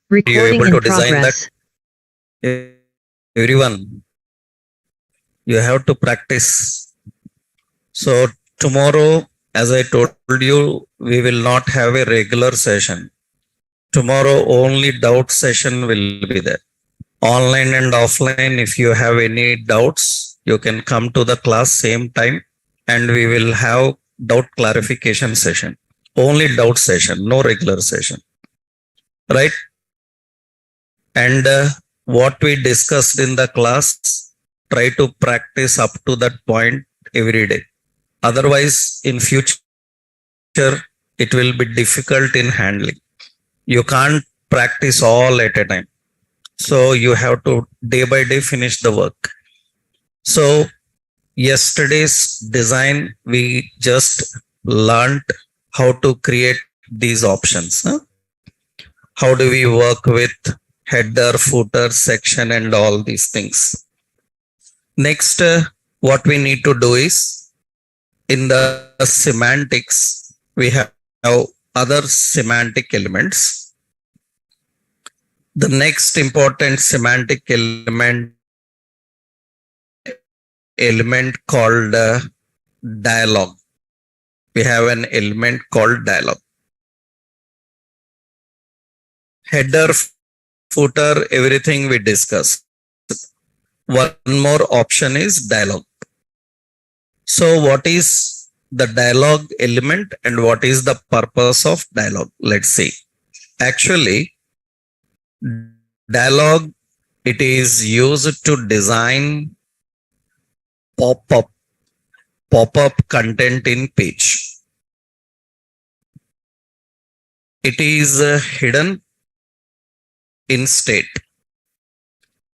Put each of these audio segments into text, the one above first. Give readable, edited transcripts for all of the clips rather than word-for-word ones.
Recording able in to design that? progress. Everyone, you have to practice. So tomorrow, as I told you, we will not have a regular session. Tomorrow only doubt session will be there. Online and offline, if you have any doubts, you can come to the class same time and we will have doubt clarification session. Only doubt session, no regular session. Right? And what we discussed in the class, try to practice up to that point every day. Otherwise, in future, it will be difficult in handling. You can't practice all at a time. So you have to day by day finish the work. So yesterday's design, we just learned how to create these options. How do we work with header, footer, section, and all these things. Next, what we need to do is, in the semantics, we have other semantic elements. The next important semantic element called dialogue. We have an element called dialogue. Header, footer, everything we discussed. One more option is dialogue. So what is the dialogue element and what is the purpose of dialogue? Let's see. Actually, dialogue, it is used to design pop-up content in page. It is hidden in state.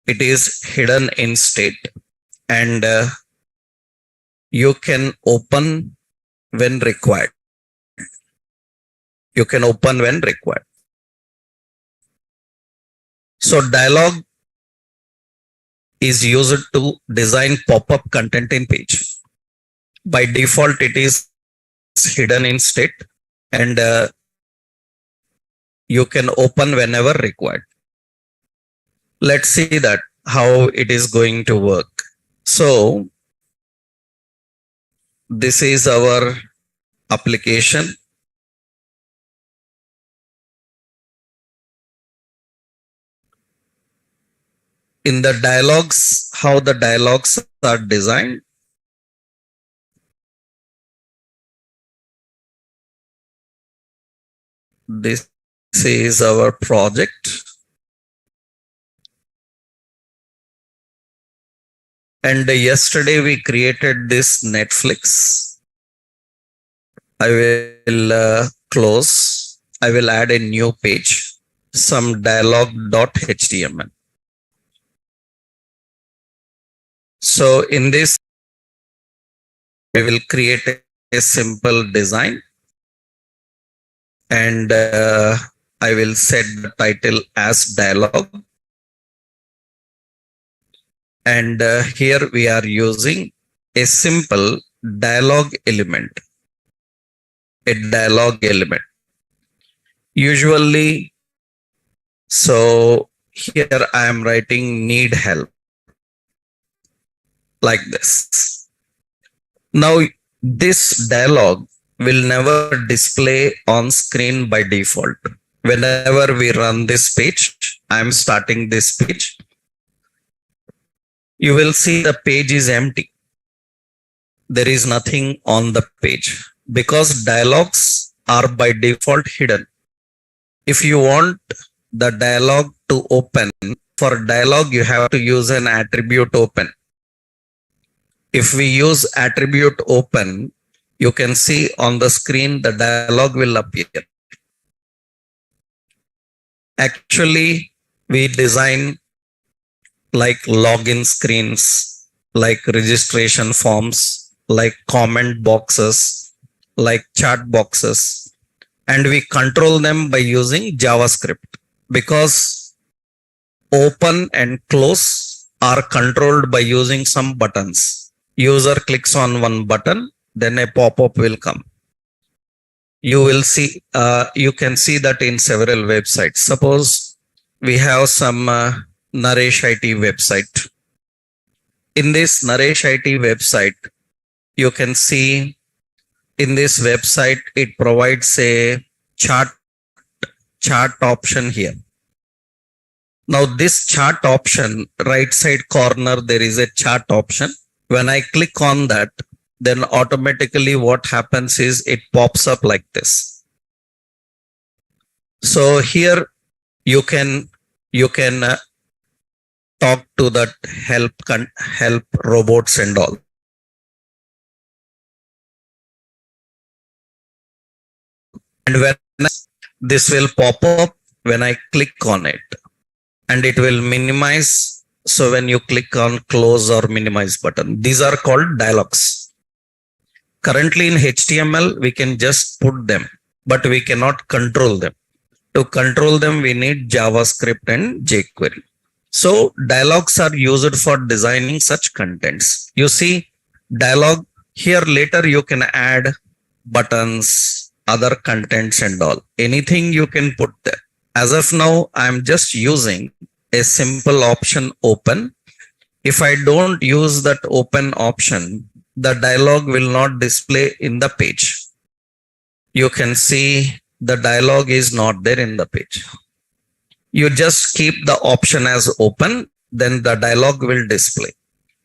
It is hidden in state and you can open when required. You can open when required. So dialogue is used to design pop-up content in page. By default, it is hidden in state and you can open whenever required. Let's see that how it is going to work. So this is our application. In the dialogues, how the dialogues are designed. This is our project. And yesterday we created this Netflix. I will close. I will add a new page, some dialogue.html. So in this, we will create a simple design and I will set the title as dialogue. And here we are using a simple dialogue element. A dialogue element. Usually, so here I am writing need help. Like this. Now this dialogue will never display on screen by default. Whenever we run this page, I am starting this page. You will see the page is empty. There is nothing on the page because dialogues are by default hidden. If you want the dialogue to open, for dialogue you have to use an attribute open. If we use attribute open, you can see on the screen the dialogue will appear. Actually, we design like login screens, like registration forms, like comment boxes, like chat boxes, and we control them by using JavaScript because open and close are controlled by using some buttons. User clicks on one button, then a pop-up will come. You will see, you can see that in several websites. Suppose we have some Naresh IT website. In this Naresh IT website, you can see in this website, it provides a chart option here. Now this chart option, right side corner, there is a chart option. When I click on that, then automatically what happens is it pops up like this. So here you can talk to that help robots and all. And when this will pop up when I click on it, and it will minimize. So when you click on close or minimize button, these are called dialogues. Currently in HTML, we can just put them, but we cannot control them. To control them, we need JavaScript and jQuery. So dialogues are used for designing such contents. You see dialogue here. Later you can add buttons, other contents and all. Anything you can put there. As of now, I'm just using a simple option open. If I don't use that open option, the dialogue will not display in the page. You can see the dialogue is not there in the page. You just keep the option as open, then the dialogue will display.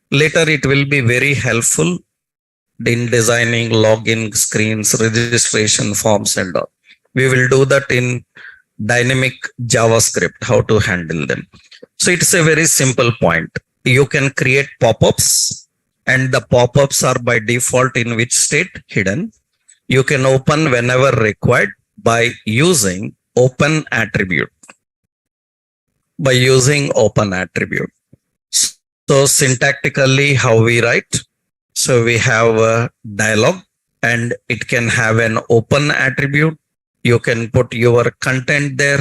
Later it will be very helpful in designing login screens, registration forms and all. We will do that in dynamic JavaScript, how to handle them. So it's a very simple point. You can create pop-ups, and the pop-ups are by default in which state? Hidden. You can open whenever required by using open attribute. By using open attribute. So syntactically how we write? So we have a dialogue and it can have an open attribute. You can put your content there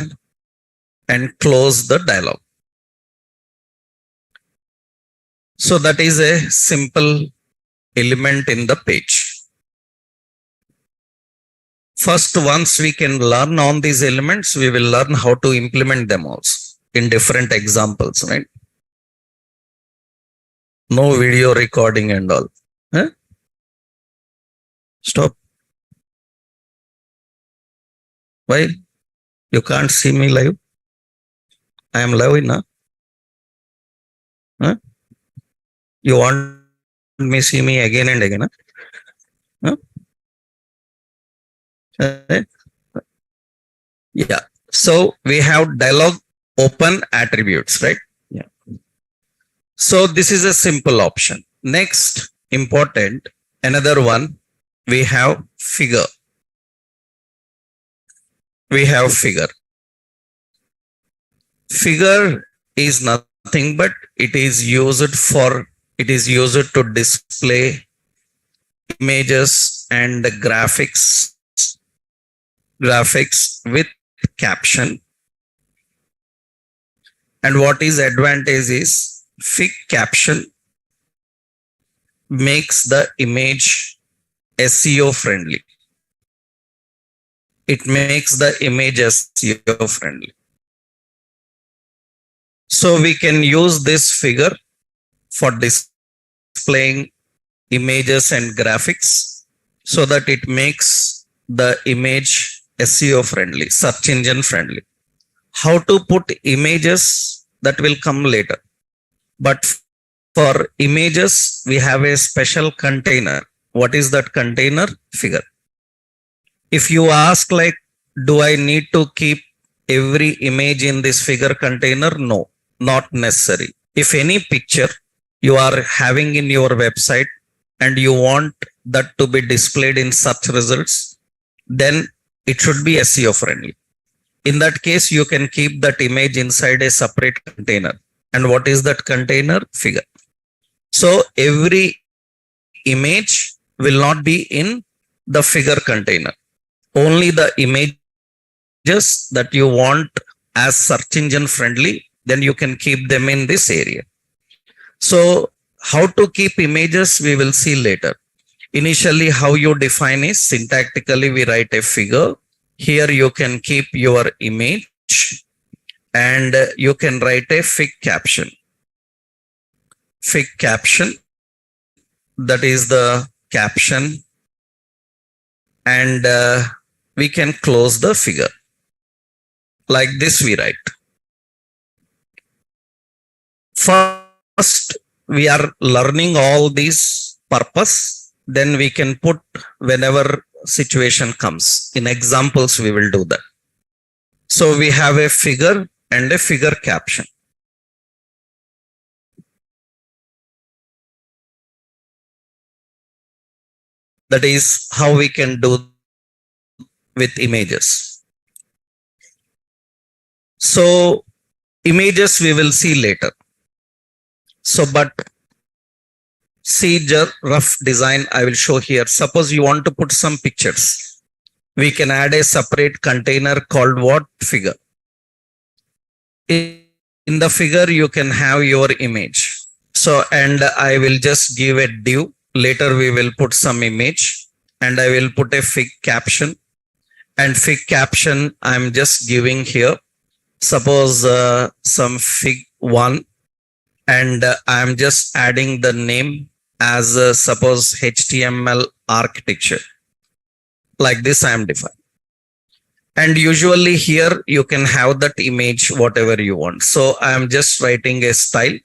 and close the dialogue. So that is a simple element in the page. First, once we can learn on these elements, we will learn how to implement them also in different examples, right? No video recording and all. Huh? Stop. Why? You can't see me live? I am live now. Huh? You want me see me again and again? Huh? Yeah. So we have dialogue open attributes, right? Yeah. So this is a simple option. Next, important, another one, we have figure. We have figure. Figure is nothing but it is used to display images and graphics with caption. And what is advantage is fig caption makes the image SEO friendly. It makes the image SEO friendly. So we can use this figure for displaying images and graphics so that it makes the image SEO friendly, search engine friendly. How to put images, that will come later. But for images, we have a special container. What is that container? Figure. If you ask like, do I need to keep every image in this figure container? No, not necessary. If any picture you are having in your website and you want that to be displayed in search results, then it should be SEO friendly. In that case, you can keep that image inside a separate container. And what is that container? Figure. So every image will not be in the figure container. Only the images that you want as search engine friendly, then you can keep them in this area. So how to keep images, we will see later. Initially, how you define is syntactically we write a figure. Here you can keep your image and you can write a fig caption. Fig caption, that is the caption, and we can close the figure. Like this we write. First, we are learning all these purpose, then we can put whenever situation comes. In examples, we will do that. So we have a figure and a figure caption. That is how we can do with images. So images we will see later. So, but see the rough design I will show here. Suppose you want to put some pictures. We can add a separate container called what? Figure. In the figure, you can have your image. So, and I will just give a div. Later we will put some image and I will put a fig caption. And fig caption I'm just giving here. Suppose some fig 1, and I'm just adding the name as suppose HTML architecture. Like this I am defining. And usually here you can have that image whatever you want. So I am just writing a style.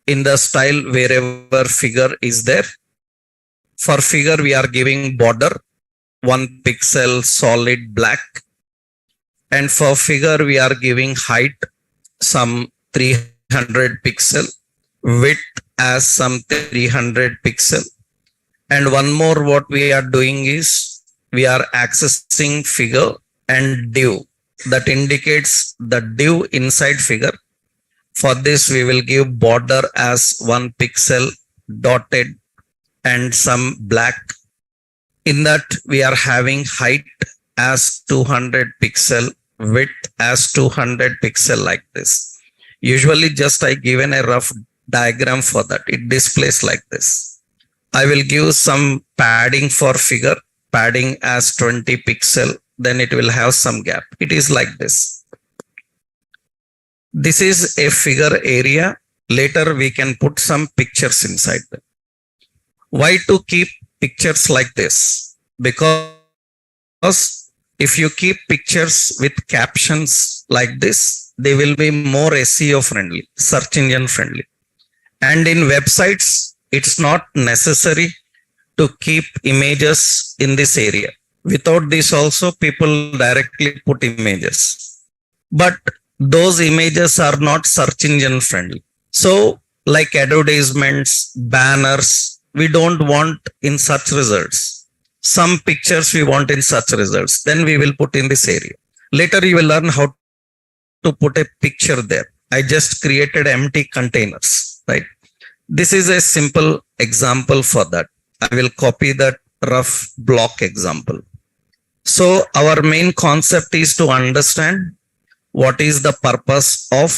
In the style, wherever figure is there, for figure we are giving border 1 pixel solid black, and for figure we are giving height some 300 pixel, width as some 300 pixel, and one more what we are doing is we are accessing figure and div, that indicates the div inside figure. For this we will give border as 1 pixel dotted and some black. In that we are having height as 200 pixel, width as 200 pixel, like this. Usually just I given a rough diagram for that. It displays like this. I will give some padding for figure, padding as 20 pixel, then it will have some gap. It is like this. This is a figure area. Later we can put some pictures inside them. Why to keep pictures like this? Because if you keep pictures with captions like this, they will be more SEO friendly, search engine friendly. And in websites, it's not necessary to keep images in this area. Without this also, people directly put images. But those images are not search engine friendly. So like advertisements, banners, we don't want in such results. Some pictures we want in such results. Then we will put in this area. Later you will learn how to put a picture there. I just created empty containers, right? This is a simple example for that. I will copy that rough block example. So our main concept is to understand what is the purpose of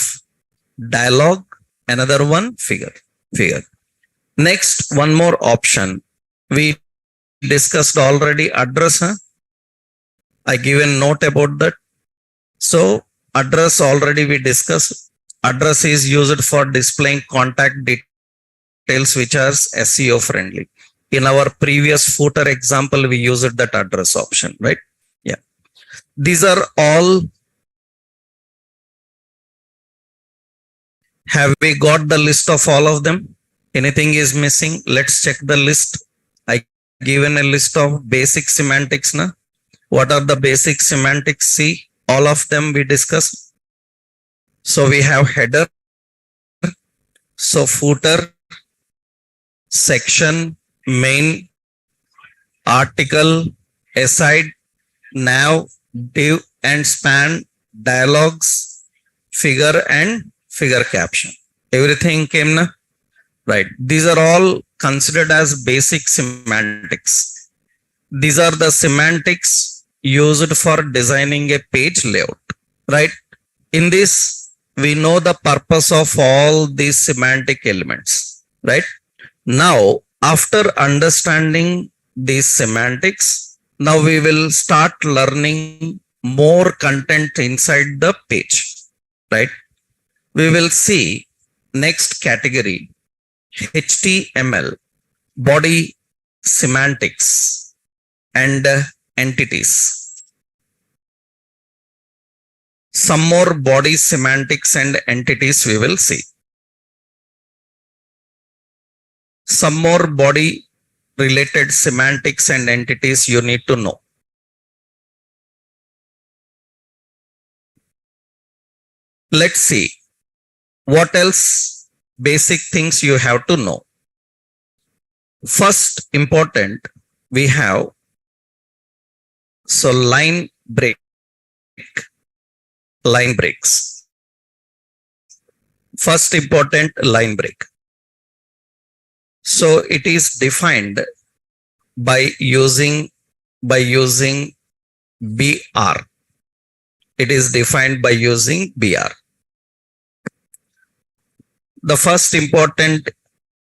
dialogue. Another one, figure. Next, one more option. We discussed already address. I give a note about that. So address already we discussed. Address is used for displaying contact details which are SEO friendly. In our previous footer example, we used that address option, right? Yeah. These are all. Have we got the list of all of them? Anything is missing? Let's check the list. I given a list of basic semantics. Na? What are the basic semantics? See, all of them we discussed. So we have header, so footer, section, main, article, aside, nav, div and span, dialogues, figure and figure caption. Everything came na? Right. These are all considered as basic semantics. These are the semantics used for designing a page layout, right? In this, we know the purpose of all these semantic elements, right? Now, after understanding these semantics, now we will start learning more content inside the page. right? We will see next category, HTML, body semantics and entities. Some more body semantics and entities we will see. Some more body related semantics and entities you need to know. Let's see what else basic things you have to know. First important we have, so line breaks. First important, line break. So it is defined by using BR. It is defined by using BR. The first important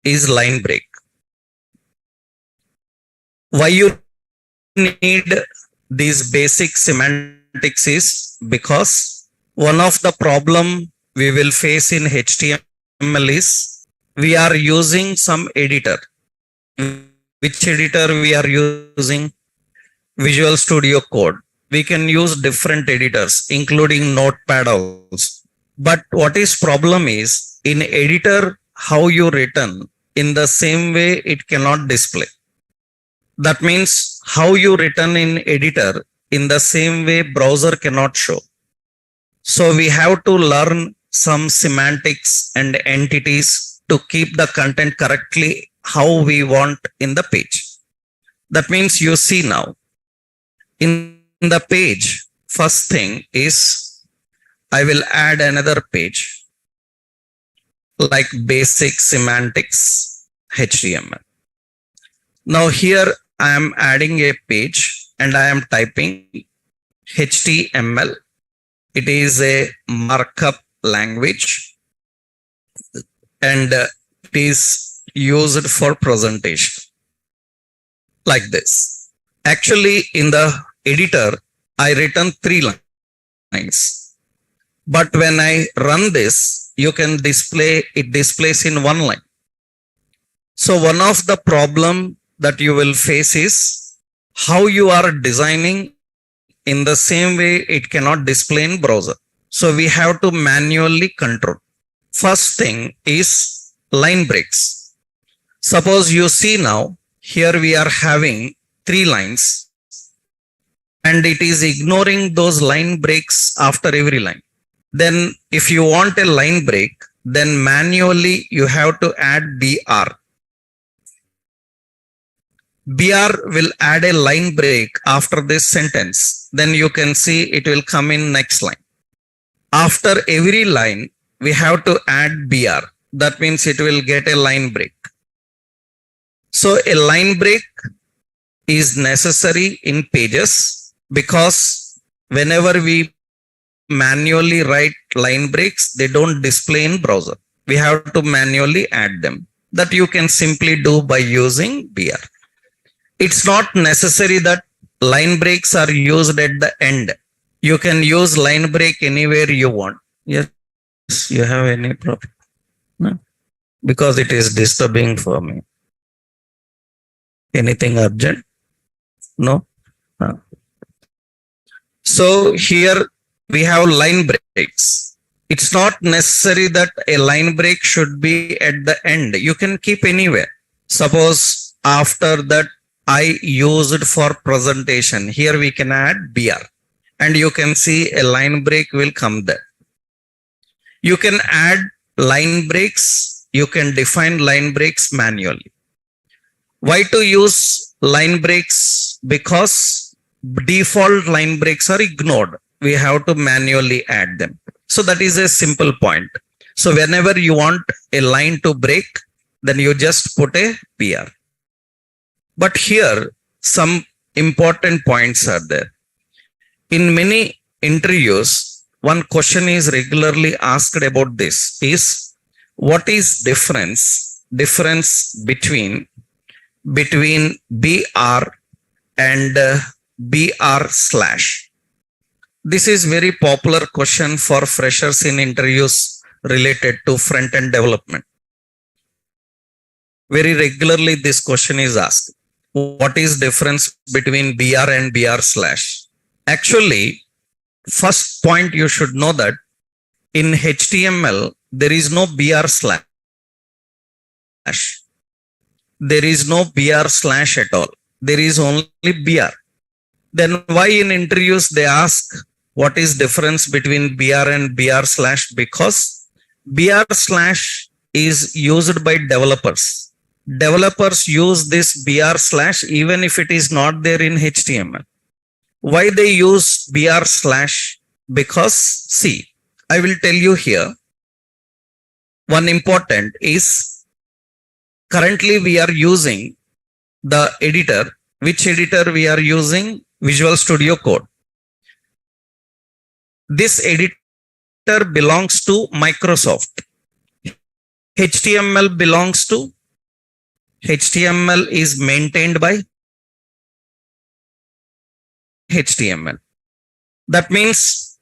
is line break. Why you need these basic semantics is because one of the problem we will face in HTML is we are using some editor. Which editor we are using? Visual Studio Code. We can use different editors, including Notepad also. But what is problem is in editor, how you written, in the same way it cannot display. That means how you written in editor, in the same way browser cannot show. So we have to learn some semantics and entities to keep the content correctly how we want in the page. That means you see now in the page, first thing is I will add another page like basic semantics HTML. Now here I am adding a page and I am typing HTML. It is a markup language and it is used for presentation like this. Actually in the editor I written 3 lines, but when I run this you can display, it displays in 1 line. So one of the problem that you will face is how you are designing in the same way it cannot display in browser. So we have to manually control. First thing is line breaks. Suppose you see now here we are having 3 lines and it is ignoring those line breaks after every line. Then if you want a line break, then manually you have to add BR. BR will add a line break after this sentence. Then you can see it will come in next line. After every line, we have to add BR. That means it will get a line break. So a line break is necessary in pages because whenever we manually write line breaks, they don't display in browser. We have to manually add them. That you can simply do by using BR. It's not necessary that line breaks are used at the end. You can use line break anywhere you want. Yes, you have any problem? No? Because it is disturbing for me. Anything urgent? No? No. So here we have line breaks. It's not necessary that a line break should be at the end. You can keep anywhere. Suppose after that I used for presentation. Here we can add BR and you can see a line break will come there. You can add line breaks. You can define line breaks manually. Why to use line breaks? Because default line breaks are ignored. We have to manually add them. So that is a simple point. So whenever you want a line to break, then you just put a BR. But here some important points are there. In many interviews, one question is regularly asked about this is what is difference between BR and BR/. This is very popular question for freshers in interviews related to front-end development. Very regularly this question is asked. What is difference between BR and BR slash? Actually, first point you should know that in HTML, there is no BR slash. There is no BR slash at all. There is only BR. Then why in interviews they ask what is difference between BR and BR slash? Because BR slash is used by developers. Developers use this BR slash even if it is not there in HTML. Why they use BR slash? Because see, I will tell you here. One important is currently we are using the editor. Which editor we are using? Visual Studio Code. This editor belongs to Microsoft. HTML belongs to HTML is maintained by HTML. That means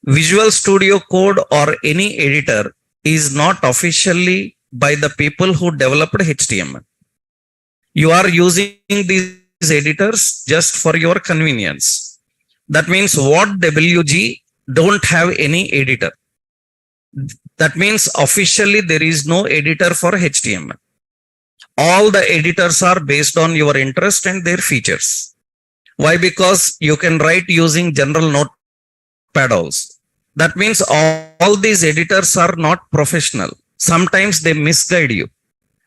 Visual Studio Code or any editor is not officially by the people who developed HTML. You are using these editors just for your convenience. That means what WG don't have any editor. That means officially there is no editor for HTML. All the editors are based on your interest and their features. Why? Because you can write using general notepad also. That means all these editors are not professional. Sometimes they misguide you.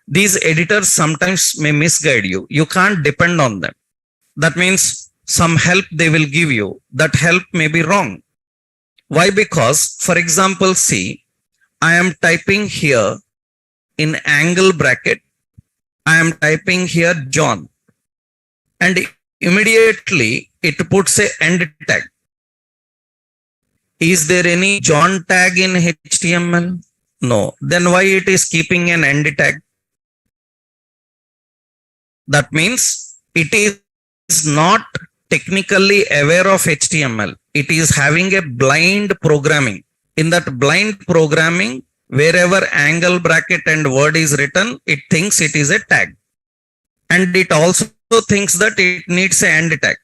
These editors sometimes may misguide you. You can't depend on them. That means some help they will give you. That help may be wrong. Why? Because, for example, see, I am typing here in angle bracket. I am typing here John. And immediately it puts a end tag. Is there any John tag in HTML? No. Then why it is keeping an end tag? That means it is not technically aware of HTML. It is having a blind programming. In that blind programming, wherever angle bracket and word is written, it thinks it is a tag. And it also thinks that it needs an end tag.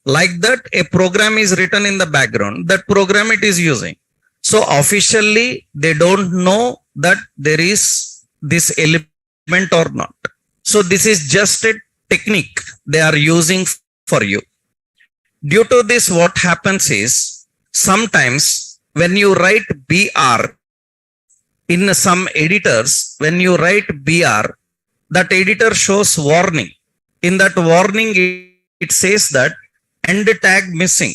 Like that, a program is written in the background. That program it is using. So officially, they don't know that there is this element or not. So this is just a technique they are using for you. Due to this, what happens is sometimes when you write BR in some editors, when you write BR, that editor shows warning. In that warning, it says that end tag missing.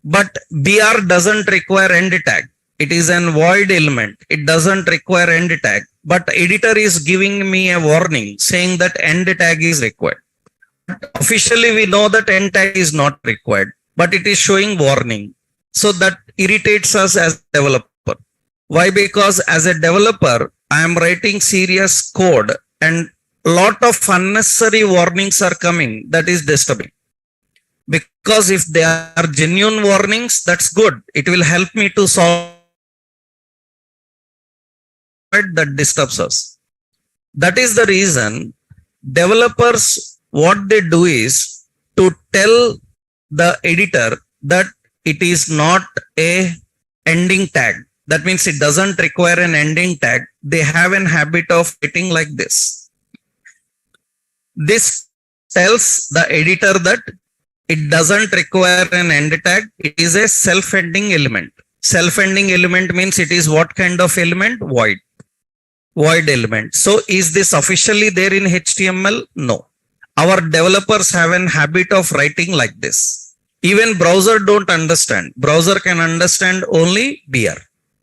But BR doesn't require end tag. It is an void element. It doesn't require end tag. But editor is giving me a warning saying that end tag is required. Officially, we know that end tag is not required, but it is showing warning. So that irritates us as a developer. Why? Because as a developer, I am writing serious code and a lot of unnecessary warnings are coming. That is disturbing. Because if they are genuine warnings, that's good. It will help me to solve that disturbs us. That is the reason developers, what they do is to tell the editor that it is not a ending tag. That means it doesn't require an ending tag. They have an habit of writing like this. This tells the editor that it doesn't require an end tag. It is a self-ending element. Self-ending element means it is what kind of element? Void. Void element. So is this officially there in HTML? No. Our developers have an habit of writing like this. Even browser don't understand. Browser can understand only BR.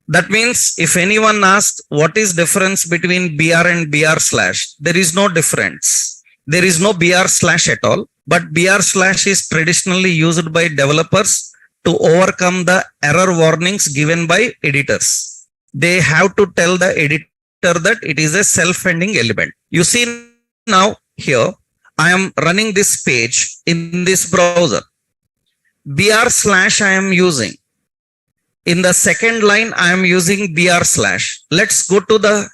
That means if anyone asks what is difference between BR and BR slash, there is no difference. There is no BR slash at all, but BR slash is traditionally used by developers to overcome the error warnings given by editors. They have to tell the editor that it is a self-ending element. You see now here, I am running this page in this browser. BR slash I am using. In the second line, I am using BR slash. Let's go to the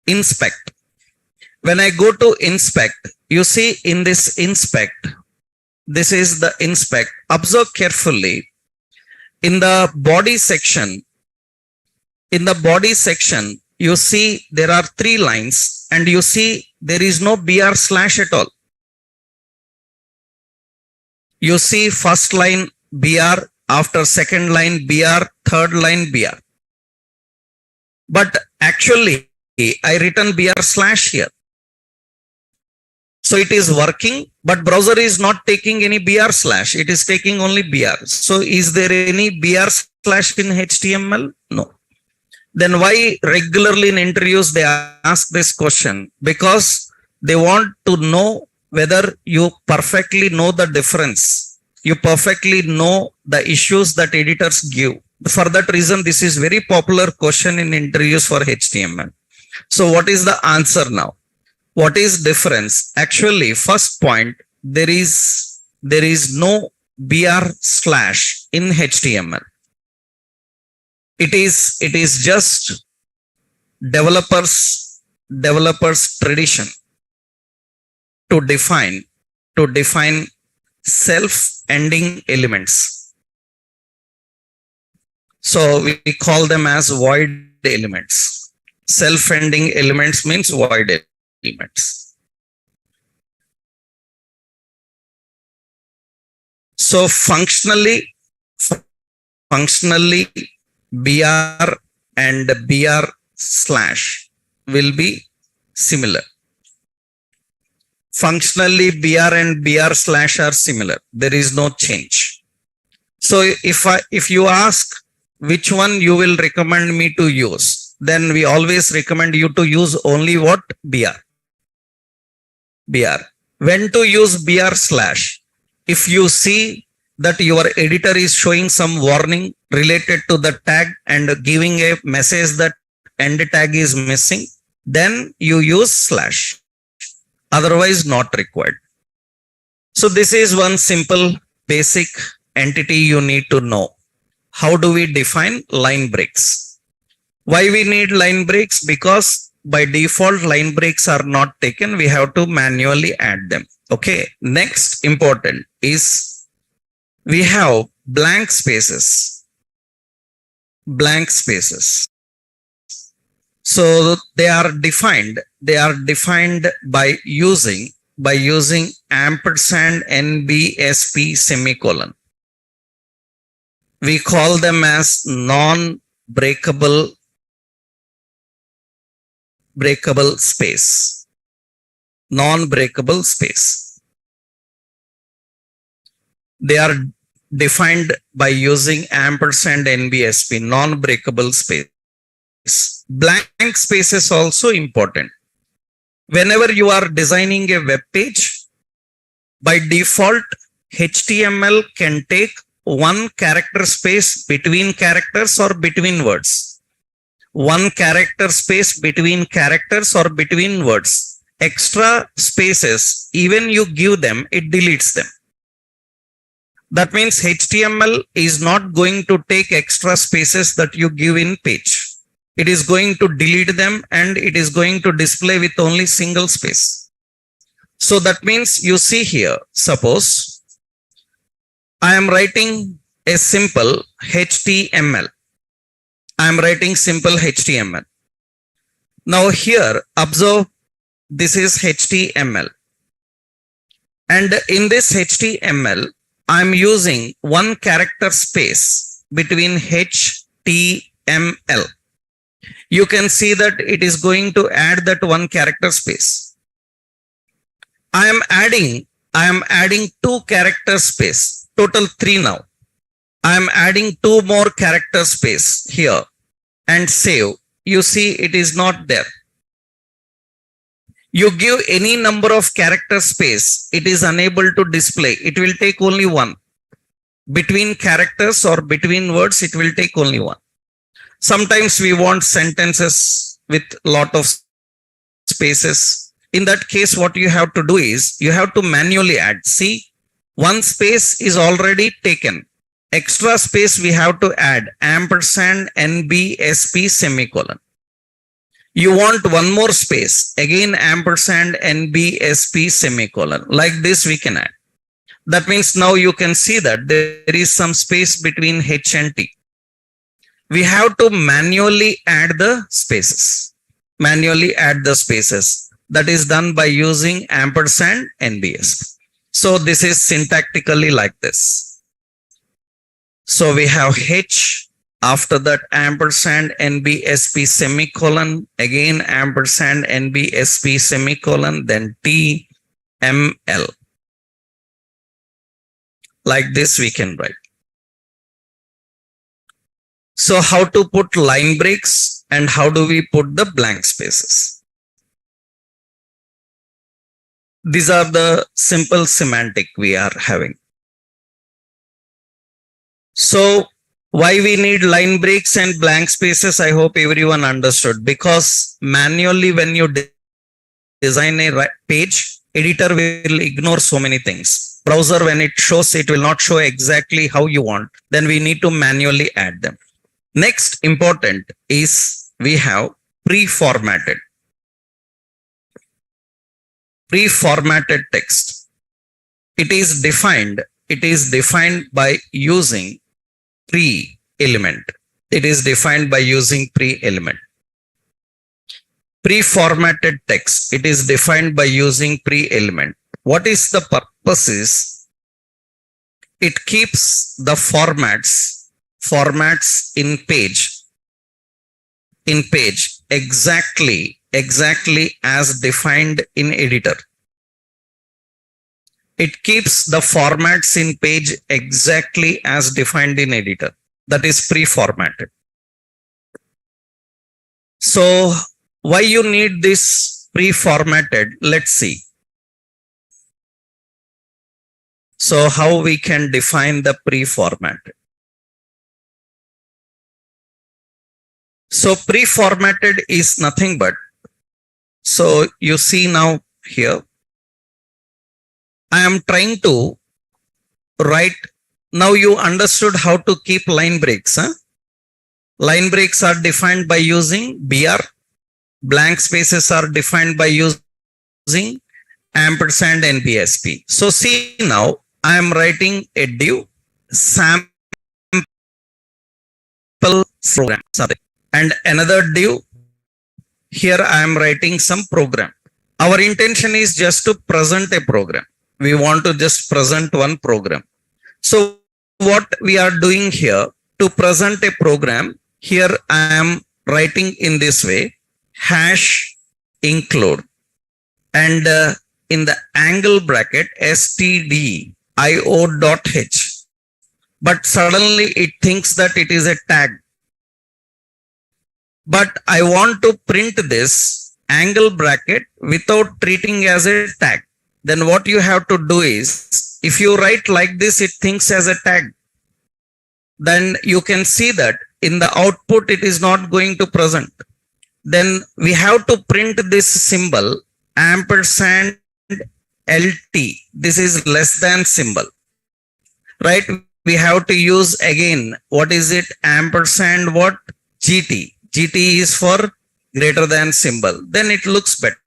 inspect. When I go to inspect, you see in this inspect, this is the inspect. Observe carefully. In the body section, you see there are 3 lines and you see there is no BR slash at all. You see first line BR, after second line BR, third line BR. But actually, I written BR slash here. So it is working, but browser is not taking any BR slash. It is taking only BR. So is there any BR slash in HTML? No. Then why regularly in interviews they ask this question? Because they want to know whether you perfectly know the difference. You perfectly know the issues that editors give. For that reason, this is very popular question in interviews for HTML. So what is the answer now? What is difference? Actually, first point, there is no BR slash in HTML. It is just developers tradition to define self-ending elements. So we call them as void elements. Self-ending elements means void elements. So functionally BR and BR slash will be similar. Functionally BR and BR slash are similar. There is no change. So if you ask which one you will recommend me to use, then we always recommend you to use only what? BR. When to use BR slash? If you see that your editor is showing some warning related to the tag and giving a message that end tag is missing, then you use slash. Otherwise not required. So this is one simple basic entity you need to know. How do we define line breaks? Why we need line breaks? Because by default line breaks are not taken. We have to manually add them. Okay. Next important is we have blank spaces. So they are defined by using ampersand NBSP semicolon. We call them as non-breakable space. Non-breakable space. They are defined by using ampersand NBSP, non-breakable space. Blank space is also important. Whenever you are designing a web page, by default, HTML can take one character space between characters or between words. One character space between characters or between words. Extra spaces, even you give them, it deletes them. That means HTML is not going to take extra spaces that you give in page. It is going to delete them and it is going to display with only single space. So that means you see here, suppose I am writing a simple HTML. I am writing simple HTML. Now here, observe, this is HTML. And in this HTML, I am using one character space between HTML. You can see that it is going to add that one character space. I am adding 2 character space, total 3 now. I am adding 2 more character space here and save. You see it is not there. You give any number of character space, it is unable to display. It will take only one. Between characters or between words, it will take only one. Sometimes we want sentences with lot of spaces. In that case, what you have to do is you have to manually add. See, one space is already taken. Extra space we have to add ampersand NBSP semicolon. You want one more space, again ampersand NBSP semicolon. Like this we can add. That means now you can see that there is some space between H and T. We have to manually add the spaces. Manually add the spaces. That is done by using ampersand NBSP. So this is syntactically like this. So we have H, after that ampersand NBSP semicolon, again ampersand NBSP semicolon, then T, ML. Like this we can write. So how to put line breaks and how do we put the blank spaces? These are the simple semantic we are having. So why we need line breaks and blank spaces, I hope everyone understood. Because manually when you design a page, editor will ignore so many things. Browser, when it shows, it will not show exactly how you want. Then we need to manually add them. Next important is we have pre-formatted. Pre-formatted text. It is defined by using pre-element. It is defined by using pre-element. Pre-formatted text. It is defined by using pre-element. What is the purpose is, it keeps the formats in page exactly as defined in editor. It keeps the formats in page exactly as defined in editor. That is pre-formatted. So why you need this pre-formatted? Let's see. So how we can define the pre-formatted? So pre-formatted is nothing but, so you see now here, I am trying to write. Now you understood how to keep line breaks. Line breaks are defined by using BR. Blank spaces are defined by using ampersand NBSP. So see now, I am writing a div sample program and another div. Here I am writing some program. Our intention is just to present a program. We want to just present one program. So what we are doing here, to present a program, here I am writing in this way, hash include, and in the angle bracket stdio.h. But suddenly it thinks that it is a tag. But I want to print this angle bracket without treating as a tag. Then what you have to do is, if you write like this, it thinks as a tag. Then you can see that in the output, it is not going to present. Then we have to print this symbol ampersand LT. This is less than symbol, right? We have to use again, what is it? Ampersand what? GT. GT is for greater than symbol. Then it looks better.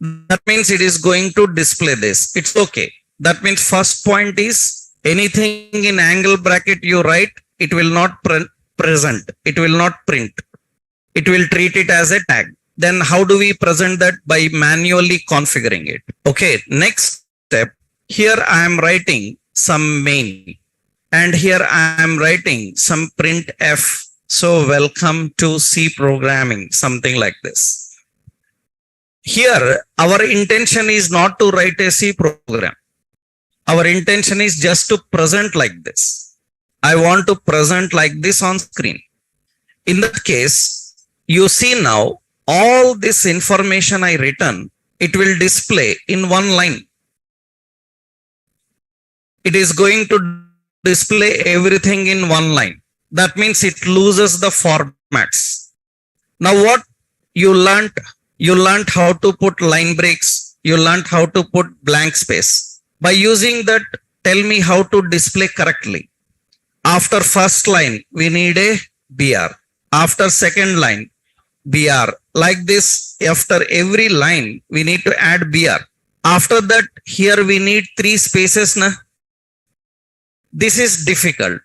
That means it is going to display this. It's okay. That means first point is, anything in angle bracket you write, it will not present. It will not print. It will treat it as a tag. Then how do we present that? By manually configuring it. Okay, next step. Here I am writing some main. And here I am writing some printf. So welcome to C programming, something like this. Here, our intention is not to write a C program. Our intention is just to present like this. I want to present like this on screen. In that case, you see now, all this information I written, it will display in one line. It is going to display everything in one line. That means it loses the formats. Now what you learned how to put line breaks. You learned how to put blank space. By using that, tell me how to display correctly. After first line, we need a BR. After second line, BR. Like this, after every line, we need to add BR. After that, here we need 3 spaces. Na? This is difficult.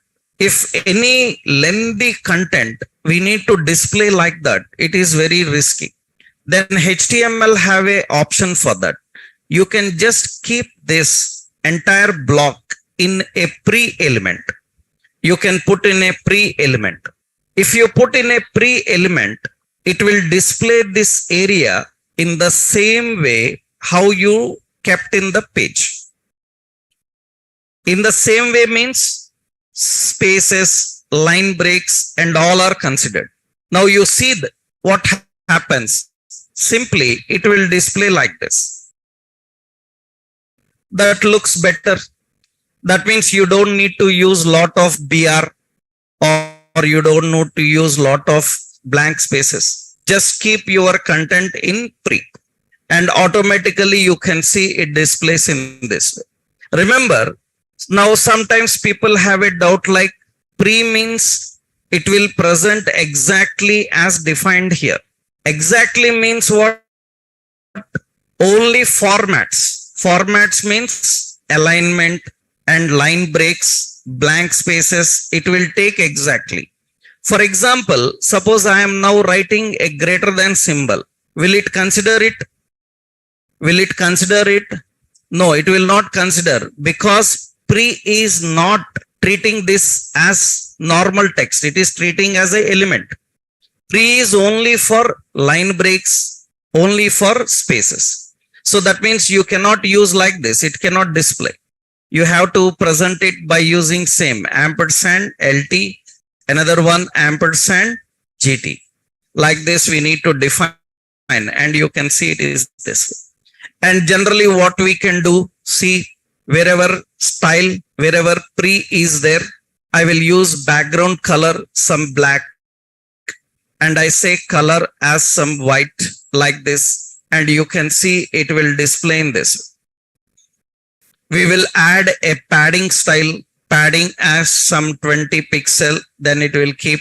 If any lengthy content we need to display like that, it is very risky. Then HTML have a option for that. You can just keep this entire block in a pre-element. You can put in a pre-element. If you put in a pre-element, it will display this area in the same way how you kept in the page. In the same way means spaces, line breaks, and all are considered. Now you see what happens. Simply, it will display like this. That looks better. That means you don't need to use lot of BR or you don't need to use lot of blank spaces. Just keep your content in pre and automatically you can see it displays in this way. Remember, now sometimes people have a doubt like pre means it will present exactly as defined here. Exactly means what? Only formats. Formats means alignment and line breaks, blank spaces. It will take exactly. For example, suppose I am now writing a greater than symbol. Will it consider it? Will it consider it? No, it will not consider because pre is not treating this as normal text. It is treating as an element. Pre is only for line breaks, only for spaces. So that means you cannot use like this. It cannot display. You have to present it by using same ampersand LT, another one ampersand GT. Like this we need to define and you can see it is this way. And generally what we can do, see wherever style, wherever pre is there, I will use background color, some black, and I say color as some white like this, and you can see it will display in this. We will add a padding style, padding as some 20 pixel, then it will keep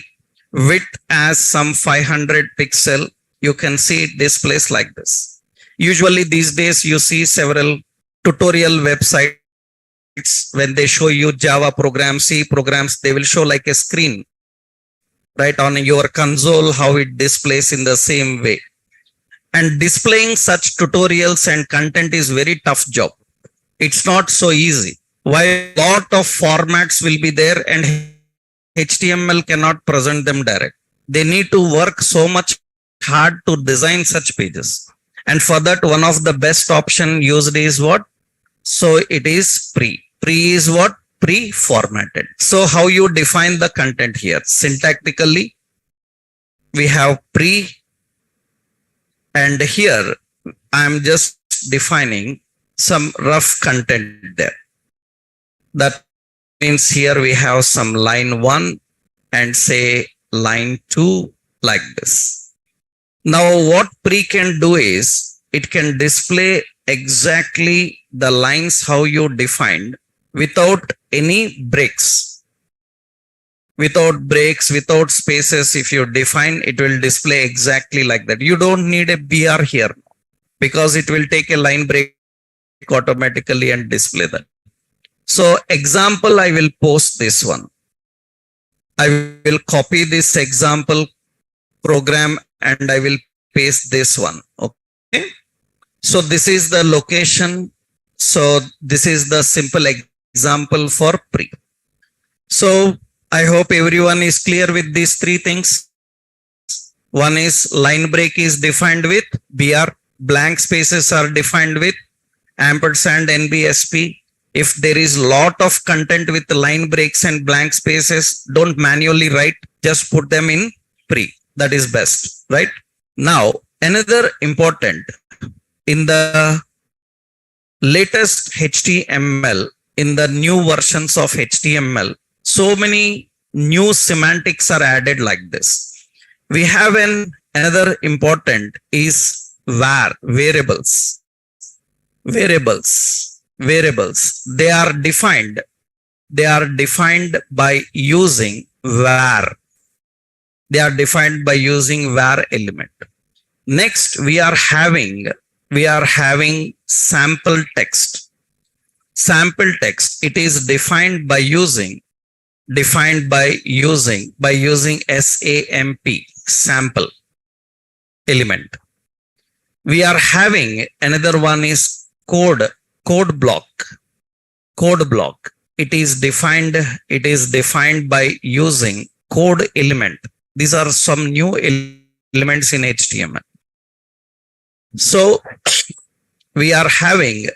width as some 500 pixel. You can see it displays like this. Usually these days you see several tutorial websites when they show you Java programs, C programs, they will show like a screen right on your console how it displays in the same way. And displaying such tutorials and content is very tough job. It's not so easy. Why? Lot of formats will be there and HTML cannot present them direct. They need to work so much hard to design such pages. And for that, one of the best option used is what? So it is pre. Pre is what? Pre-formatted. So how you define the content here? Syntactically, we have pre, and here I am just defining some rough content there. That means here we have some line 1 and say line 2 like this. Now what pre can do is it can display exactly the lines how you defined without any breaks. Without breaks, without spaces, if you define, it will display exactly like that. You don't need a BR here because it will take a line break automatically and display that. So example, I will post this one. I will copy this example program and I will paste this one. Okay. So this is the location. So this is the simple example for pre. So I hope everyone is clear with these 3 things. One is line break is defined with BR. Blank spaces are defined with ampersand NBSP. If there is lot of content with line breaks and blank spaces, don't manually write, just put them in pre. That is best, right? Now, another important, in the latest HTML, in the new versions of HTML, so many new semantics are added like this. We have another important is var, variables. Variables. variables. They are defined. They are defined by using var. They are defined by using var element. Next, we are having sample text. Sample text. It is defined by using SAMP, sample element. We are having another one is code block. It is defined by using code element. These are some new elements in HTML. So we are having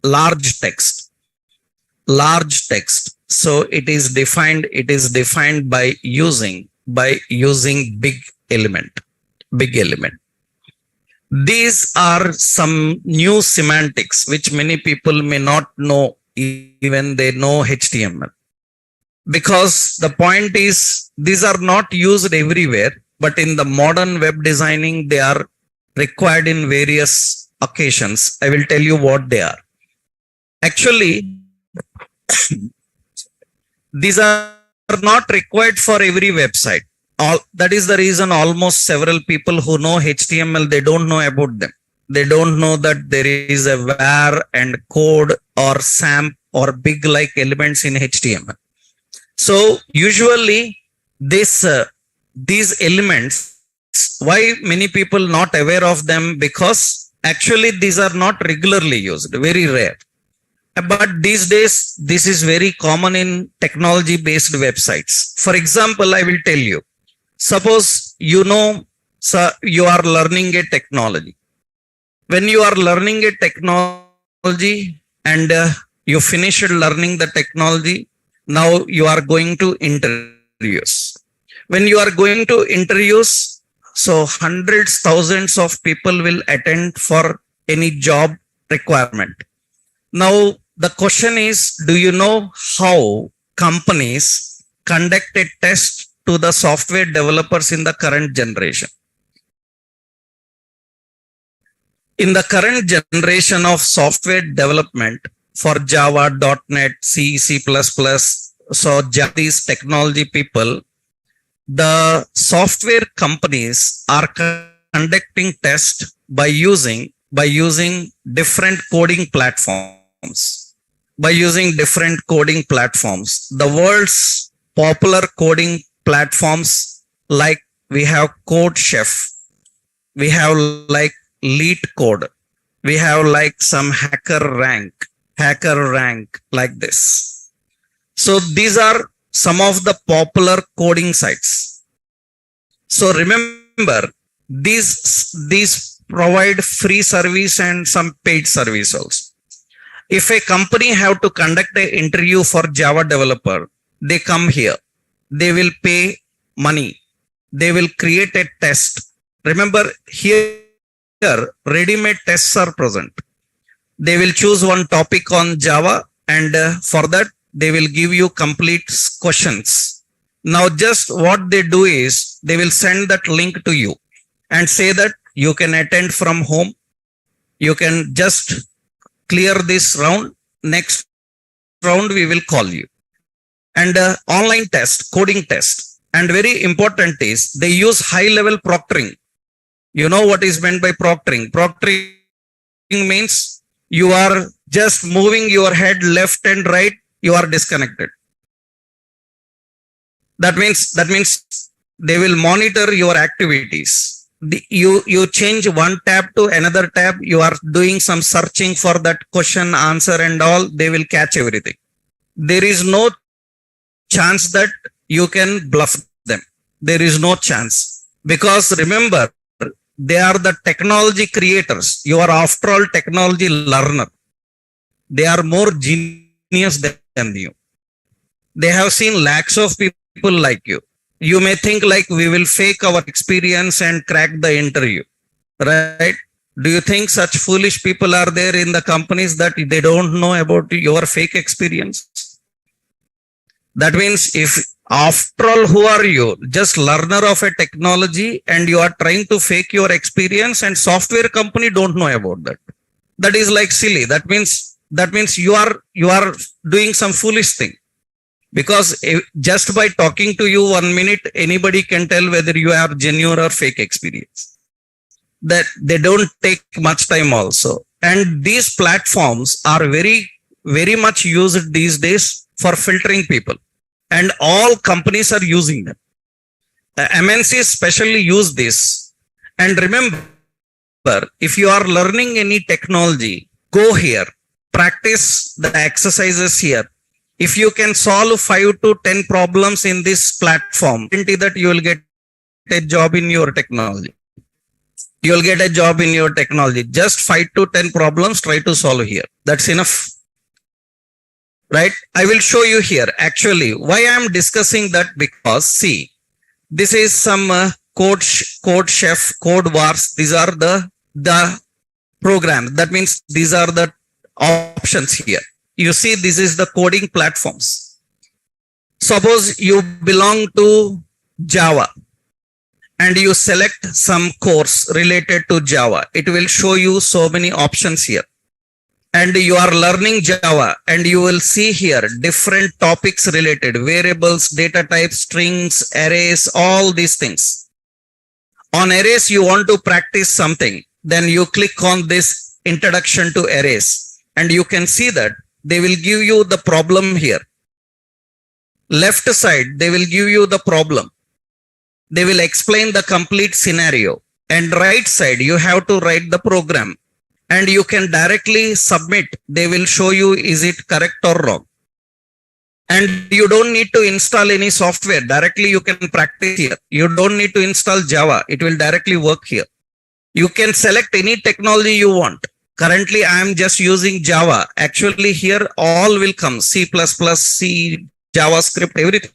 large text. So it is defined by using big element. These are some new semantics which many people may not know, even they know HTML. Because the point is, these are not used everywhere, but in the modern web designing, they are required in various occasions. I will tell you what they are. Actually, these are not required for every website. That is the reason almost several people who know HTML, they don't know about them. They don't know that there is a var and code or samp or big like elements in HTML. So usually these elements, why many people not aware of them? Because actually these are not regularly used, very rare. But these days, this is very common in technology based websites. For example, I will tell you, suppose you are learning a technology. When you are learning a technology and you finished learning the technology, now you are going to interviews. When you are going to interviews, so hundreds, thousands of people will attend for any job requirement. Now, the question is, do you know how companies conduct a test to the software developers in the current generation? In the current generation of software development for Java, .NET, C, C++, so these technology people, the software companies are conducting tests by using different coding platforms. The world's popular coding platforms, like we have Code Chef, we have like Lead Code, we have like some Hacker Rank, like this. So these are some of the popular coding sites. So remember, these provide free service and some paid service also. If a company have to conduct an interview for Java developer, they come here, they will pay money, they will create a test. Remember, here ready-made tests are present. They will choose one topic on Java, and for that they will give you complete questions. Now just what they do is, they will send that link to you and say that you can attend from home, you can just clear this round, next round we will call you. And online test, coding test. And very important is, they use high level proctoring. You know what is meant by proctoring? Proctoring means you are just moving your head left and right, you are disconnected. That means they will monitor your activities. You change one tab to another tab, you are doing some searching for that question, answer and all, they will catch everything. There is no chance that you can bluff them. There is no chance. Because remember, they are the technology creators. You are after all technology learner. They are more genius than you. They have seen lakhs of people like you. You may think like we will fake our experience and crack the interview, right? Do you think such foolish people are there in the companies that they don't know about your fake experience? That means if After all, who are you? Just learner of a technology, and you are trying to fake your experience, and software company don't know about that. That is like silly. That means you are doing some foolish thing. Because just by talking to you 1 minute, anybody can tell whether you have genuine or fake experience. That they don't take much time also. And these platforms are very, very much used these days for filtering people. And all companies are using them. MNCs especially use this. And remember, if you are learning any technology, go here, practice the exercises here. If you can solve 5 to 10 problems in this platform, that you will get a job in your technology. You will get a job in your technology. Just 5 to 10 problems, try to solve here. That's enough. Right? I will show you here. Actually, why I am discussing that, because see, this is some code chef, code wars. These are the programs. That means these are the options here. You see, this is the coding platforms. Suppose you belong to Java and you select some course related to Java. It will show you so many options here. And you are learning Java, and you will see here different topics related, variables, data types, strings, arrays, all these things. On arrays, you want to practice something, then you click on this introduction to arrays, and you can see that they will give you the problem here. Left side, they will give you the problem. They will explain the complete scenario. And right side, you have to write the program. And you can directly submit. They will show you, is it correct or wrong. And you don't need to install any software. Directly you can practice here. You don't need to install Java. It will directly work here. You can select any technology you want. Currently, I am just using Java. Actually, here all will come. C++, C, JavaScript, everything.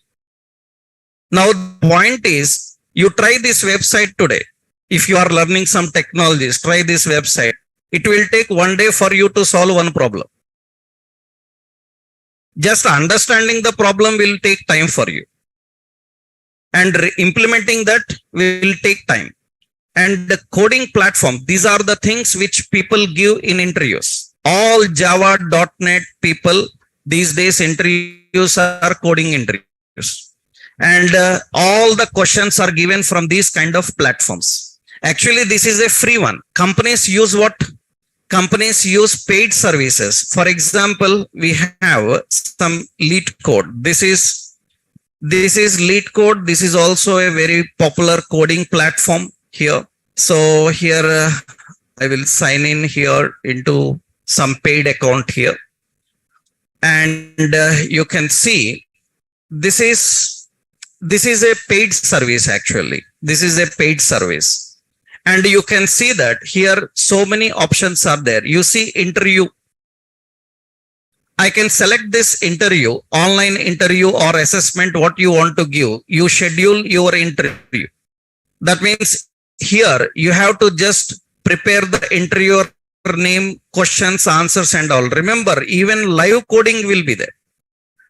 Now, the point is, you try this website today. If you are learning some technologies, try this website. It will take 1 day for you to solve one problem. Just understanding the problem will take time for you. And implementing that will take time. And the coding platform, these are the things which people give in interviews. All Java, .NET people, these days interviews are coding interviews. And all the questions are given from these kind of platforms. Actually, this is a free one. Companies use what? Companies use paid services. For example, we have some LeetCode. This is LeetCode. This is also a very popular coding platform here. So here I will sign in here into some paid account here. And you can see this is a paid service actually. This is a paid service. And you can see that here so many options are there. You see interview. I can select this interview, online interview or assessment, what you want to give. You schedule your interview. That means here you have to just prepare the interviewer name, questions, answers and all. Remember, even live coding will be there.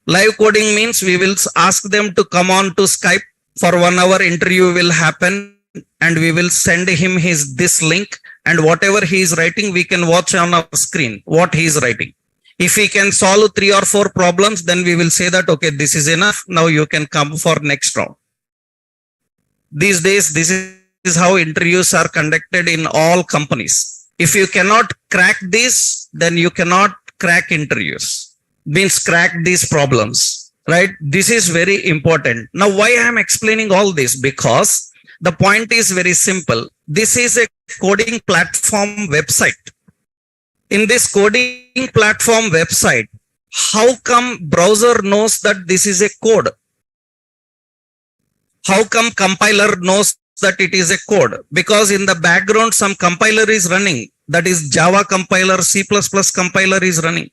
Live coding means we will ask them to come on to Skype for 1 hour. Interview will happen. And we will send him this link, and whatever he is writing, we can watch on our screen what he is writing. If he can solve 3 or 4 problems, then we will say that, okay, this is enough. Now you can come for next round. These days, this is how interviews are conducted in all companies. If you cannot crack this, then you cannot crack interviews. Means crack these problems, right? This is very important. Now, why I am explaining all this? Because the point is very simple. This is a coding platform website. In this coding platform website, how come browser knows that this is a code? How come compiler knows that it is a code? Because in the background, some compiler is running. That is Java compiler, C++ compiler is running.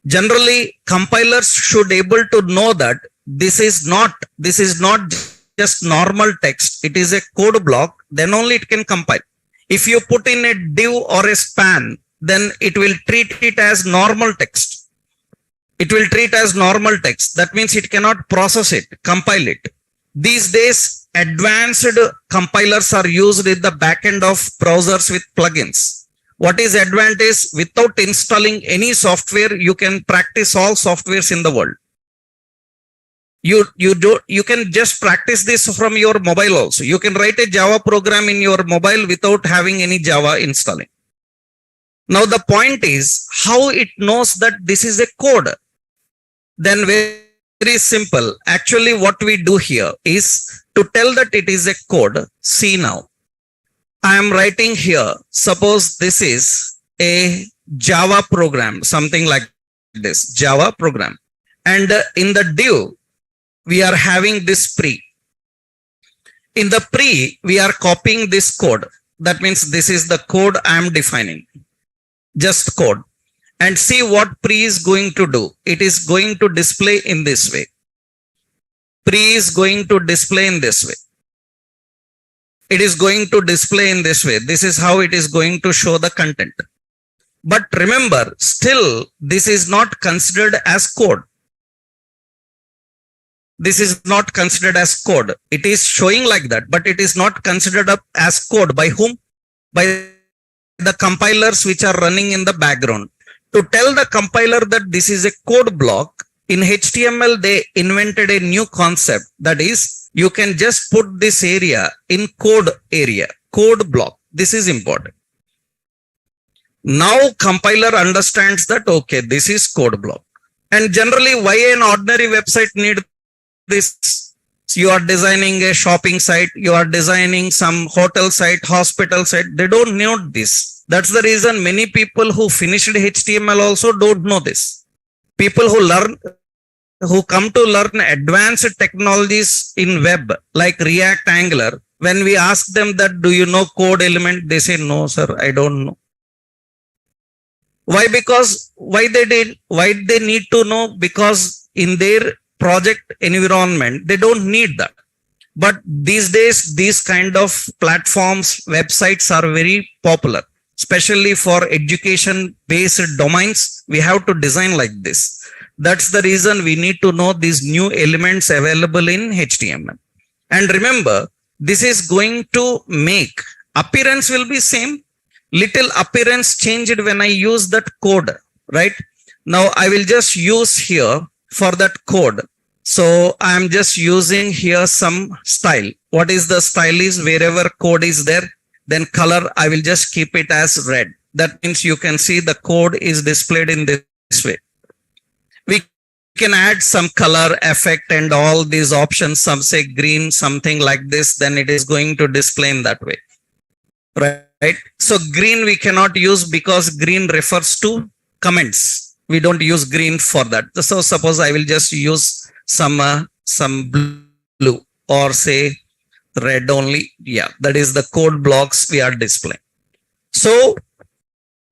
Generally, compilers should able to know that this is not just normal text. It is a code block. Then only it can compile. If you put in a div or a span, then it will treat it as normal text. It will treat as normal text. That means it cannot process it, compile it. These days, advanced compilers are used in the backend of browsers with plugins. What is advantage? Without installing any software, you can practice all softwares in the world. You can just practice this from your mobile also. You can write a Java program in your mobile without having any Java installing. Now the point is how it knows that this is a code. Then very simple. Actually, what we do here is to tell that it is a code. See now, I am writing here. Suppose this is a Java program, something like this, Java program. And in the div, we are having this pre. In the pre, we are copying this code. That means this is the code I am defining. Just code. And see what pre is going to do. It is going to display in this way. Pre is going to display in this way. It is going to display in this way. This is how it is going to show the content. But remember, still, this is not considered as code. This is not considered as code. It is showing like that, but it is not considered up as code. By whom? By the compilers which are running in the background. To tell the compiler that this is a code block, in HTML, they invented a new concept. That is, you can just put this area in code area, code block. This is important. Now compiler understands that, okay, this is code block. And generally, why an ordinary website need this? You are designing a shopping site, you are designing some hotel site, hospital site. They don't know this. That's the reason many people who finished HTML also don't know this. People who come to learn advanced technologies in web like React, Angular, when we ask them that, do you know code element? They say, no, sir, I don't know. Why? Because why they need to know? Because in their project environment, they don't need that. But these days, these kind of platforms, websites are very popular, especially for education based domains. We have to design like this. That's the reason we need to know these new elements available in HTML. And remember, this is going to make appearance will be same. Little appearance changed when I use that code, right? Now I will just use here for that code. So I am just using here some style. What is the style is wherever code is there, then color, I will just keep it as red. That means you can see the code is displayed in this way. We can add some color effect and all these options. Some say green, something like this, then it is going to display in that way. Right? So green we cannot use because green refers to comments. We don't use green for that. So suppose I will just use some blue or say red only. Yeah, that is the code blocks we are displaying. So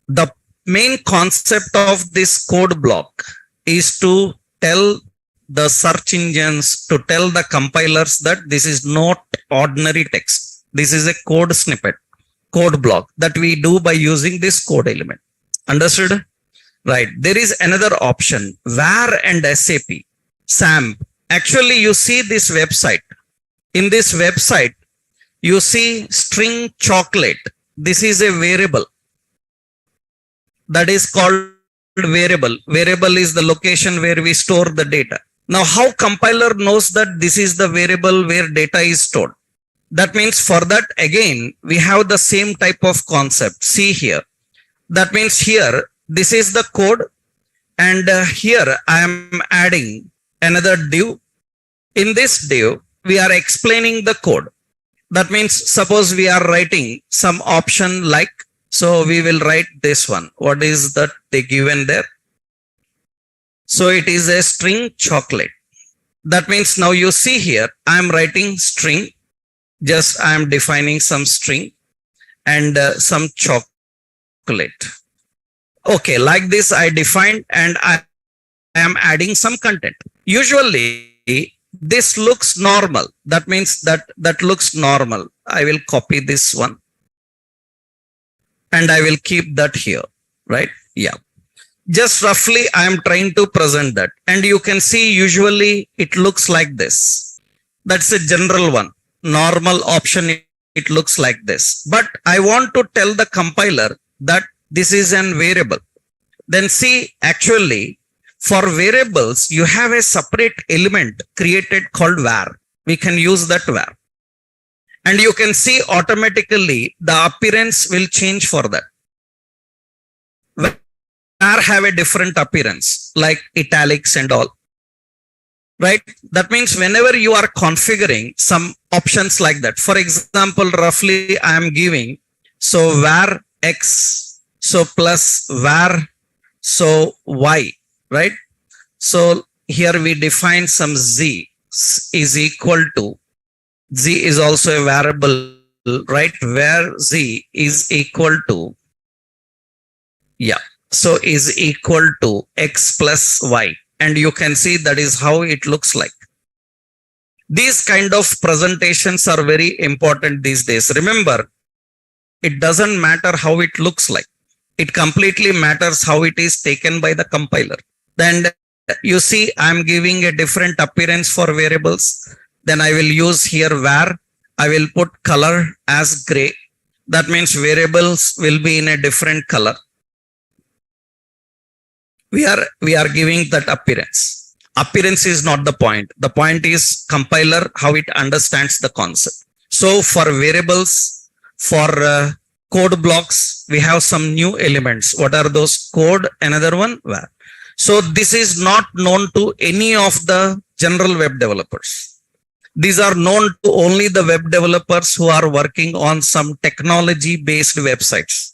the main concept of this code block is to tell the search engines, to tell the compilers that this is not ordinary text. This is a code snippet, code block that we do by using this code element. Understood? Right. There is another option, var and SAP. SAMP. Actually, you see this website. In this website, you see string chocolate. This is a variable that is called variable. Variable is the location where we store the data. Now, how compiler knows that this is the variable where data is stored? That means for that, again, we have the same type of concept. See here. That means here, this is the code. And here I am adding another div. In this div, we are explaining the code. That means suppose we are writing some option like, so we will write this one. What is that they given there? So it is a string chocolate. That means now you see here, I am writing string. Just I am defining some string and some chocolate. Okay, like this I defined and I am adding some content. Usually this looks normal. That means that looks normal. I will copy this one and I will keep that here, right? Yeah. Just roughly, I am trying to present that. And you can see usually it looks like this. That's a general one. Normal option, it looks like this. But I want to tell the compiler that this is an variable. Then see, actually, for variables, you have a separate element created called var. We can use that var. And you can see automatically the appearance will change for that. Var have a different appearance like italics and all. Right? That means whenever you are configuring some options like that, for example, roughly I am giving, so var x, so plus var, so y, right? So here we define some z is equal to, z is also a variable, right? Where z is equal to, yeah, so is equal to x plus y. And you can see that is how it looks like. These kind of presentations are very important these days. Remember, it doesn't matter how it looks like. It completely matters how it is taken by the compiler. Then you see I'm giving a different appearance for variables. Then I will use here var. I will put color as gray. That means variables will be in a different color. We are giving that appearance. Appearance is not the point. The point is compiler, how it understands the concept. So for variables, for code blocks, we have some new elements. What are those? Code, another one, var. So this is not known to any of the general web developers. These are known to only the web developers who are working on some technology based websites.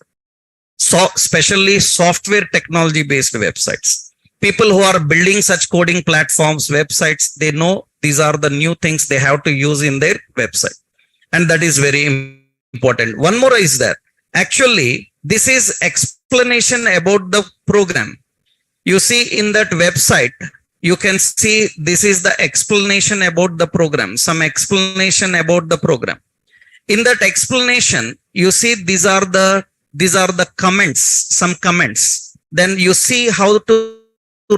So especially software technology based websites. People who are building such coding platforms, websites, they know these are the new things they have to use in their website. And that is very important. One more is that actually this is explanation about the program. You see in that website, you can see this is the explanation about the program, some explanation about the program. In that explanation, you see these are the comments, some comments. Then you see how to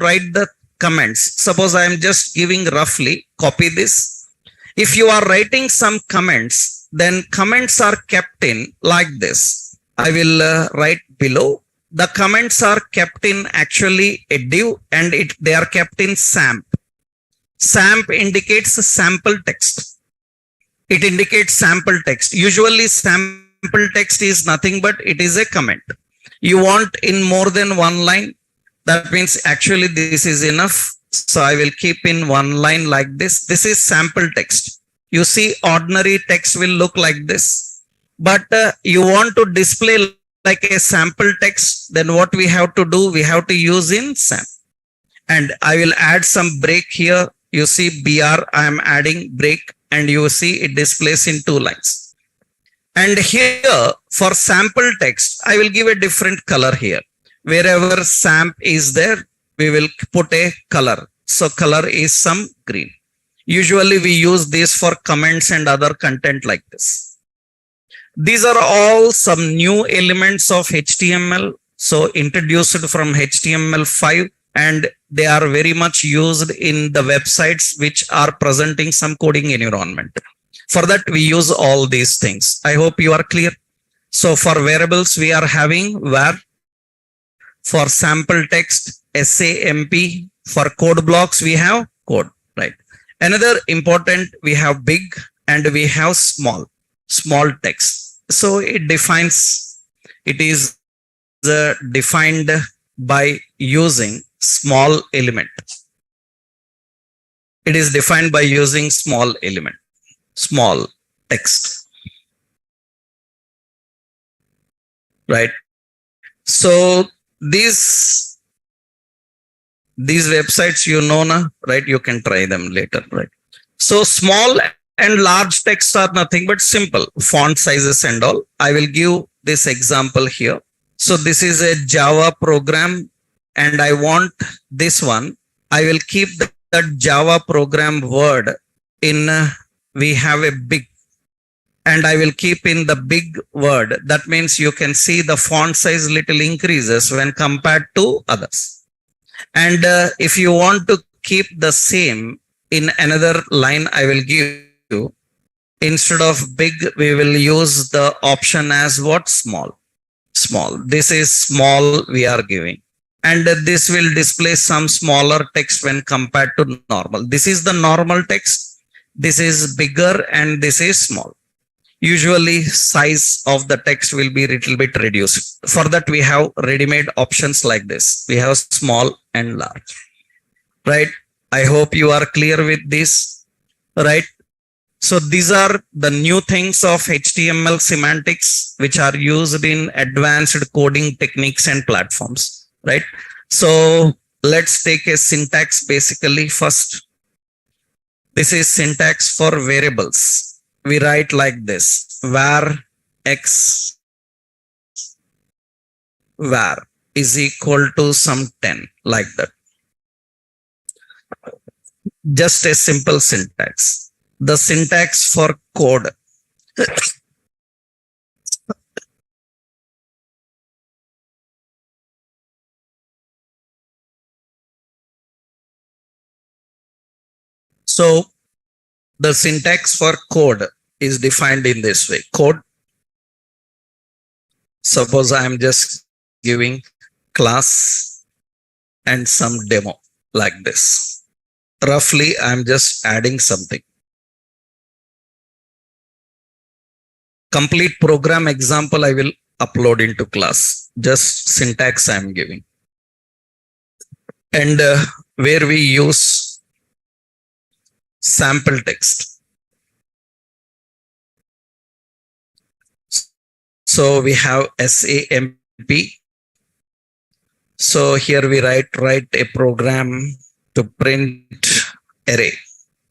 write the comments. Suppose I am just giving roughly, copy this. If you are writing some comments, then comments are kept in like this. I will write below. The comments are kept in actually a div and they are kept in SAMP. SAMP indicates sample text. It indicates sample text. Usually sample text is nothing but it is a comment. You want in more than one line, that means actually this is enough. So I will keep in one line like this. This is sample text. You see ordinary text will look like this, but you want to display like a sample text, then what we have to do, we have to use in SAMP. And I will add some break here. You see BR, I am adding break and you see it displays in 2 lines. And here for sample text, I will give a different color here. Wherever SAMP is there, we will put a color. So color is some green. Usually we use this for comments and other content like this. These are all some new elements of HTML. So introduced from HTML5 and they are very much used in the websites which are presenting some coding environment. For that, we use all these things. I hope you are clear. So for variables, we are having var. For sample text, SAMP. For code blocks, we have code, right? Another important, we have big and we have small text. So it defines, it is defined by using small element. It is defined by using small element. Small text, right? So these websites, you know now, right? You can try them later, right? So small and large text are nothing but simple font sizes and all. I will give this example here. So this is a Java program and I want this one. I will keep that Java program word in we have a big and I will keep in the big word. That means you can see the font size little increases when compared to others. And if you want to keep the same in another line, I will give you, instead of big, we will use the option as what? Small. Small. This is small we are giving. And this will display some smaller text when compared to normal. This is the normal text. This is bigger and this is small. Usually size of the text will be a little bit reduced. For that, we have ready-made options like this. We have small and large, right? I hope you are clear with this, right? So these are the new things of HTML semantics, which are used in advanced coding techniques and platforms, right? So let's take a syntax basically first. This is syntax for variables. We write like this: var x var is equal to some 10, like that. Just a simple syntax. The syntax for code. So the syntax for code is defined in this way. Code. Suppose I am just giving class and some demo like this. Roughly, I am just adding something. Complete program example I will upload into class. Just syntax I am giving. And where we use sample text. So we have SAMP. So here we write a program to print array,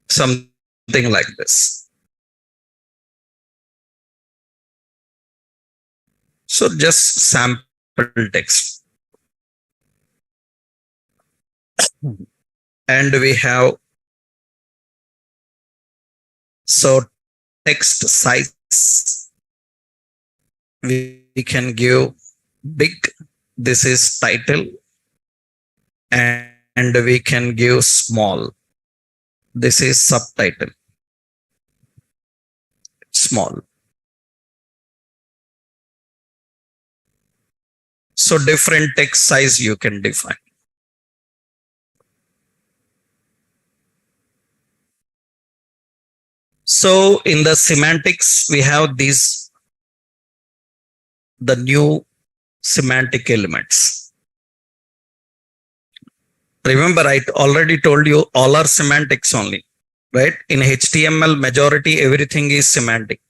something like this. So just sample text. And we have, so text size, we can give big, this is title, and we can give small, this is subtitle, small. So different text size you can define. So in the semantics, we have these, the new semantic elements. Remember, I already told you all are semantics only, right? In HTML, majority everything is semantic.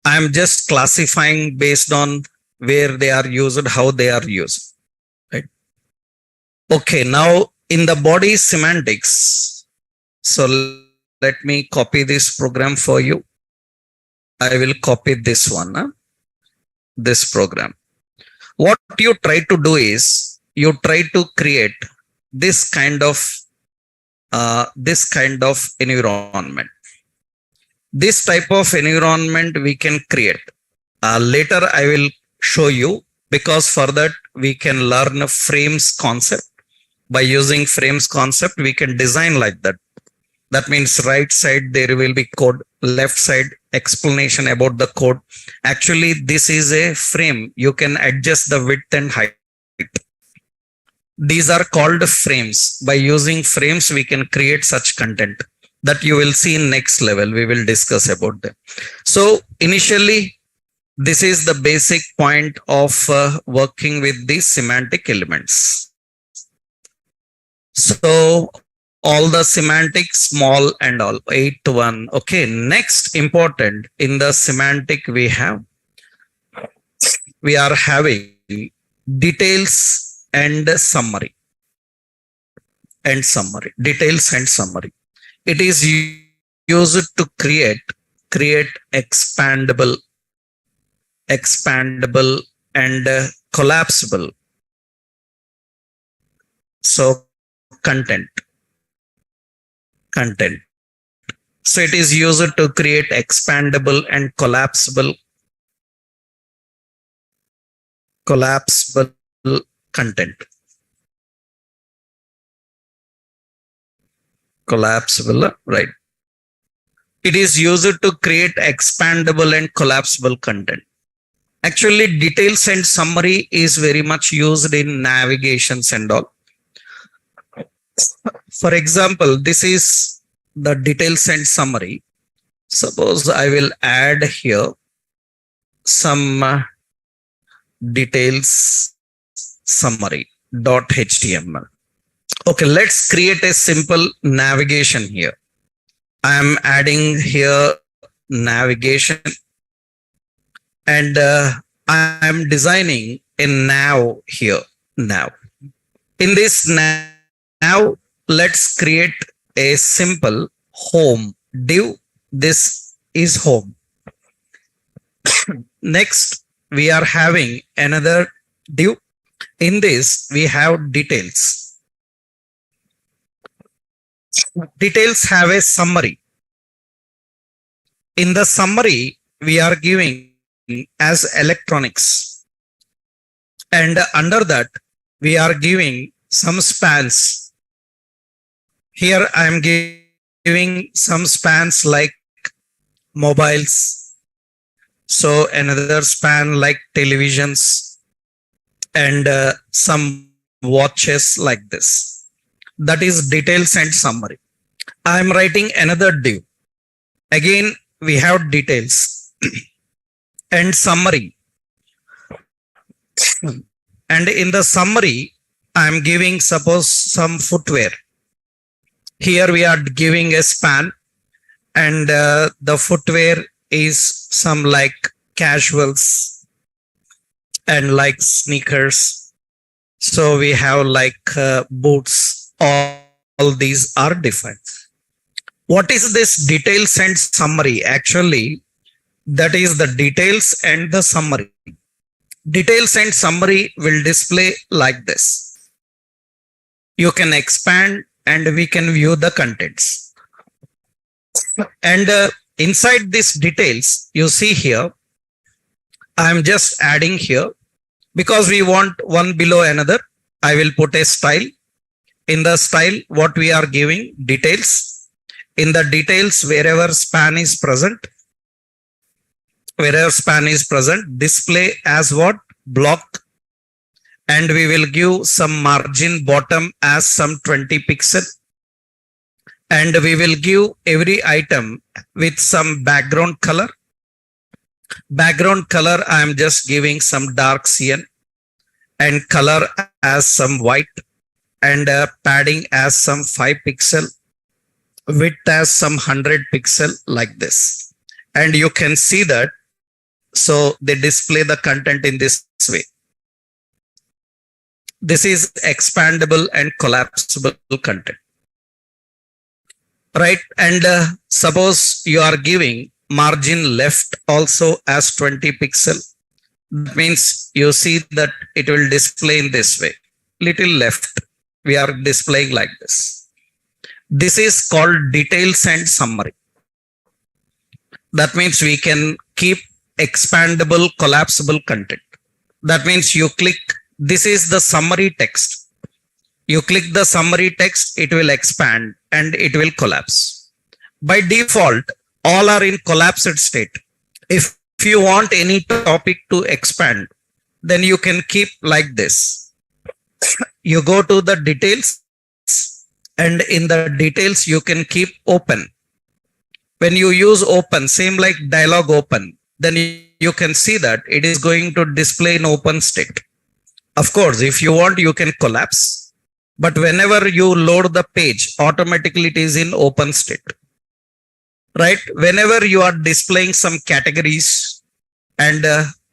I am just classifying based on where they are used, how they are used, right? Okay, now in the body semantics, so let me copy this program for you. I will copy this one, this program. What you try to do is you try to create this kind of environment. This type of environment we can create. Later I will show you, because for that we can learn a frames concept. By using frames concept, we can design like that. That means right side there will be code, left side explanation about the code. Actually, this is a frame. You can adjust the width and height. These are called frames. By using frames, we can create such content that you will see in next level. We will discuss about them. So initially, this is the basic point of working with these semantic elements. So all the semantics, small and all, 8 to 1. Okay, next important in the semantic we are having details and summary. Details and summary. It is used to create expandable and collapsible. So content. So it is used to create expandable and collapsible content. Collapsible, right? It is used to create expandable and collapsible content. Actually, details and summary is very much used in navigations and all. For example, this is the details and summary. Suppose I will add here some details summary .html. Okay, let's create a simple navigation here. I am adding here navigation, and I am designing a nav here. Now, in this nav, let's create a simple home div. This is home. Next, we are having another div. In this, we have details. Details have a summary. In the summary, we are giving as electronics, and under that we are giving some spans. Here I am giving some spans like mobiles, so another span like televisions, and some watches like this. That is details and summary. I am writing another div. Again, we have details and summary. And in the summary, I am giving suppose some footwear. Here we are giving a span, and the footwear is some like casuals and like sneakers. So we have like boots. All these are defined. What is this details and summary? Actually, that is the details and the summary. Details and summary will display like this. You can expand and we can view the contents. And inside this details, you see here, I am just adding here because we want one below another. I will put a style. In the style, what we are giving details. In the details, wherever span is present, display as what? Block. And we will give some margin bottom as some 20 pixel. And we will give every item with some background color. Background color, I am just giving some dark cyan, and color as some white, and padding as some 5 pixel, width as some 100 pixel like this. And you can see that, so they display the content in this way. This is expandable and collapsible content, right? And suppose you are giving margin left also as 20 pixel. That means you see that it will display in this way, little left. We are displaying like this. This is called details and summary. That means we can keep expandable, collapsible content. That means you click, this is the summary text. You click the summary text, it will expand and it will collapse. By default, all are in collapsed state. If you want any topic to expand, then you can keep like this. You go to the details, and in the details you can keep open. When you use open, same like dialog open, then you can see that it is going to display in open state. Of course, if you want, you can collapse, but whenever you load the page, automatically it is in open state, right? Whenever you are displaying some categories, and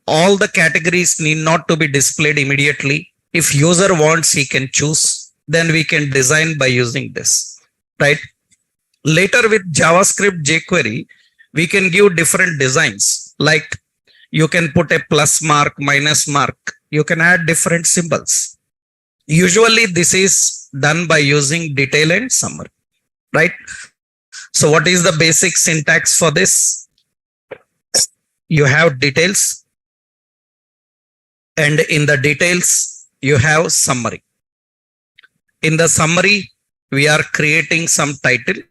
all the categories need not to be displayed immediately. If user wants, he can choose, then we can design by using this, right? Later with JavaScript jQuery, we can give different designs, like you can put a plus mark, minus mark. You can add different symbols. Usually this is done by using detail and summary, right? So what is the basic syntax for this? You have details, and in the details, you have summary. In the summary, we are creating some title,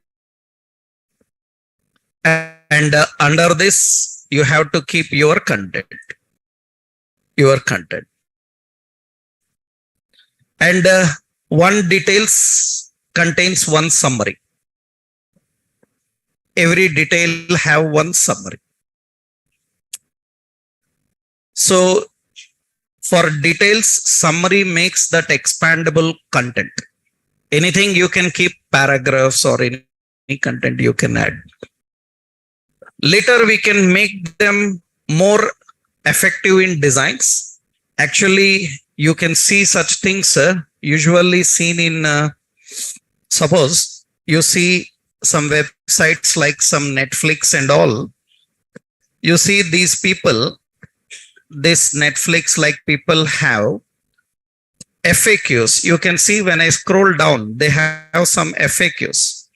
and under this, you have to keep your content. And one details contains one summary. Every detail have one summary. So for details, summary makes that expandable content. Anything you can keep, paragraphs or any content you can add. Later we can make them more effective in designs. Actually, you can see such things usually seen in, suppose you see some websites like some Netflix and all. You see these people, this Netflix like people have FAQs. You can see when I scroll down, they have some FAQs.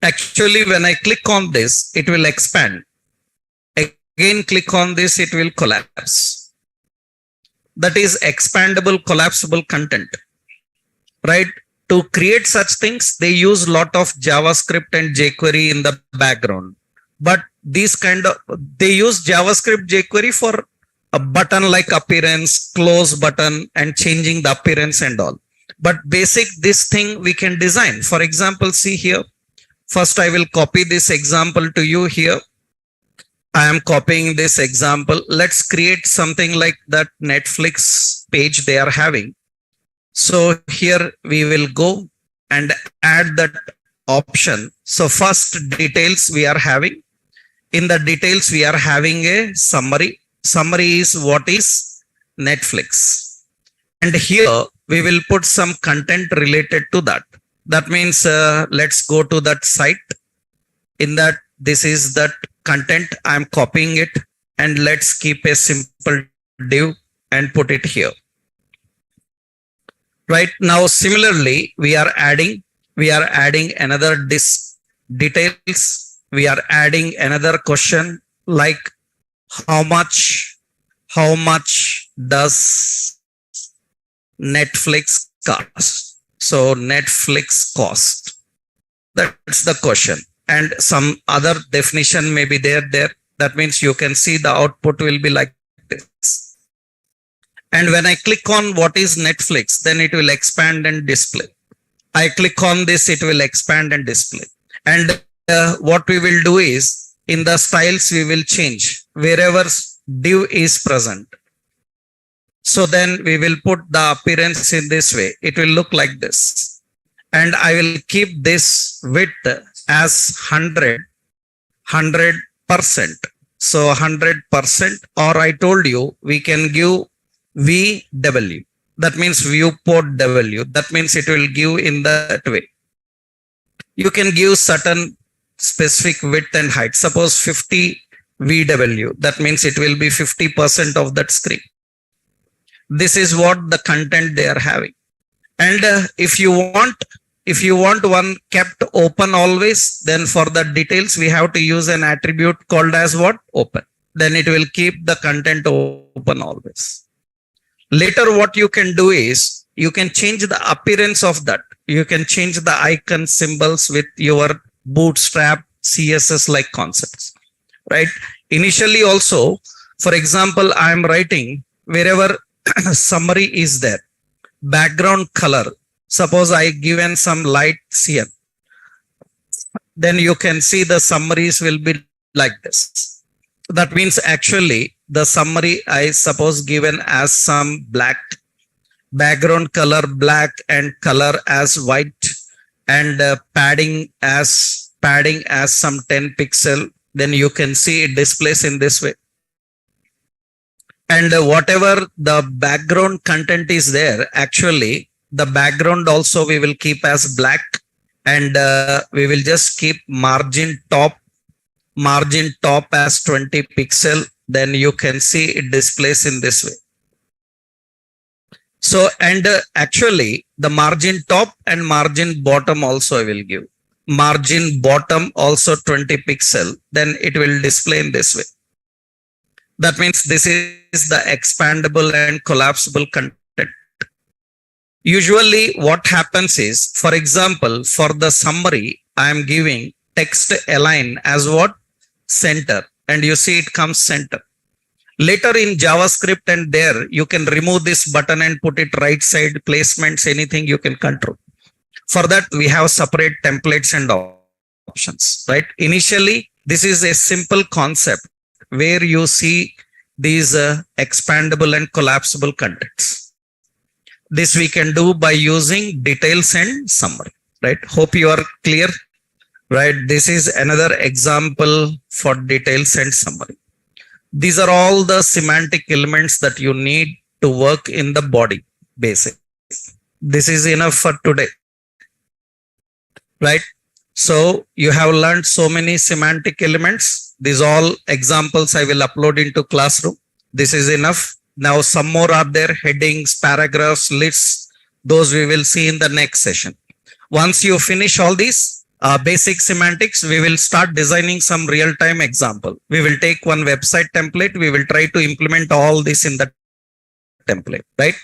Actually, when I click on this, it will expand. Again, click on this, it will collapse. That is expandable, collapsible content, right? To create such things, they use a lot of JavaScript and jQuery in the background. But these they use JavaScript, jQuery for a button like appearance, close button, and changing the appearance and all. But basic, this thing we can design. For example, see here. First, I will copy this example to you here. I am copying this example. Let's create something like that Netflix page they are having. So here we will go and add that option. So first details we are having. In the details, we are having a summary. Summary is what is Netflix. And here we will put some content related to that. That means let's go to that site. In that, this is that content. I'm copying it, and let's keep a simple div and put it here. Right now, similarly, we are adding another details. We are adding another question like how much does Netflix cost? So Netflix cost. That's the question. And some other definition may be there. That means you can see the output will be like this. And when I click on what is Netflix, then it will expand and display. I click on this, it will expand and display. And what we will do is in the styles, we will change wherever div is present. So then we will put the appearance in this way. It will look like this. And I will keep this width as 100%. So 100%, or I told you we can give VW. That means viewport W. That means it will give in that way. You can give certain specific width and height. Suppose 50 VW. That means it will be 50% of that screen. This is what the content they are having. And if you want one kept open always, then for the details, we have to use an attribute called as what? Open. Then it will keep the content open always. Later, what you can do is you can change the appearance of that. You can change the icon symbols with your bootstrap CSS like concepts, right? Initially also, for example, I am writing wherever summary is there, background color. Suppose I given some lights here. Then you can see the summaries will be like this. That means actually the summary I suppose given as some black, background color black and color as white, and padding as some 10 pixel. Then you can see it displays in this way. And whatever the background content is there, actually the background also we will keep as black, and we will just keep margin top as 20 pixel. Then you can see it displays in this way. So, and actually the margin top and margin bottom also I will give. margin bottom also 20 pixel, then it will display in this way. That means this is the expandable and collapsible content. Usually what happens is, for example, for the summary, I am giving text align as what? Center, and you see it comes center. Later in JavaScript and there, you can remove this button and put it right side, placements, anything you can control. For that, we have separate templates and options, right? Initially, this is a simple concept where you see these expandable and collapsible contents. This we can do by using details and summary, right? Hope you are clear, right? This is another example for details and summary. These are all the semantic elements that you need to work in the body basic. This is enough for today, right? So you have learned so many semantic elements. These all examples I will upload into classroom. This is enough. Now some more are there, headings, paragraphs, lists. Those we will see in the next session. Once you finish all these basic semantics, we will start designing some real-time example. We will take one website template. We will try to implement all this in the template, right?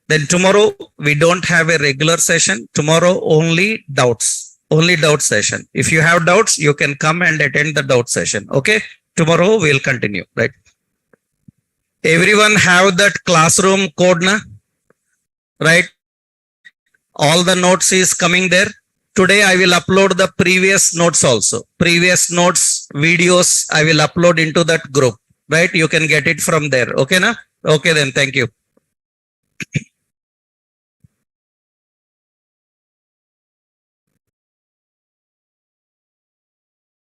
Then tomorrow we don't have a regular session. Tomorrow only doubts. Only doubt session. If you have doubts, you can come and attend the doubt session. Okay. Tomorrow we'll continue, right? Everyone have that classroom code, na? Right? All the notes is coming there. Today I will upload the previous notes also. Previous notes, videos, I will upload into that group, right? You can get it from there. Okay, na? Okay then, thank you.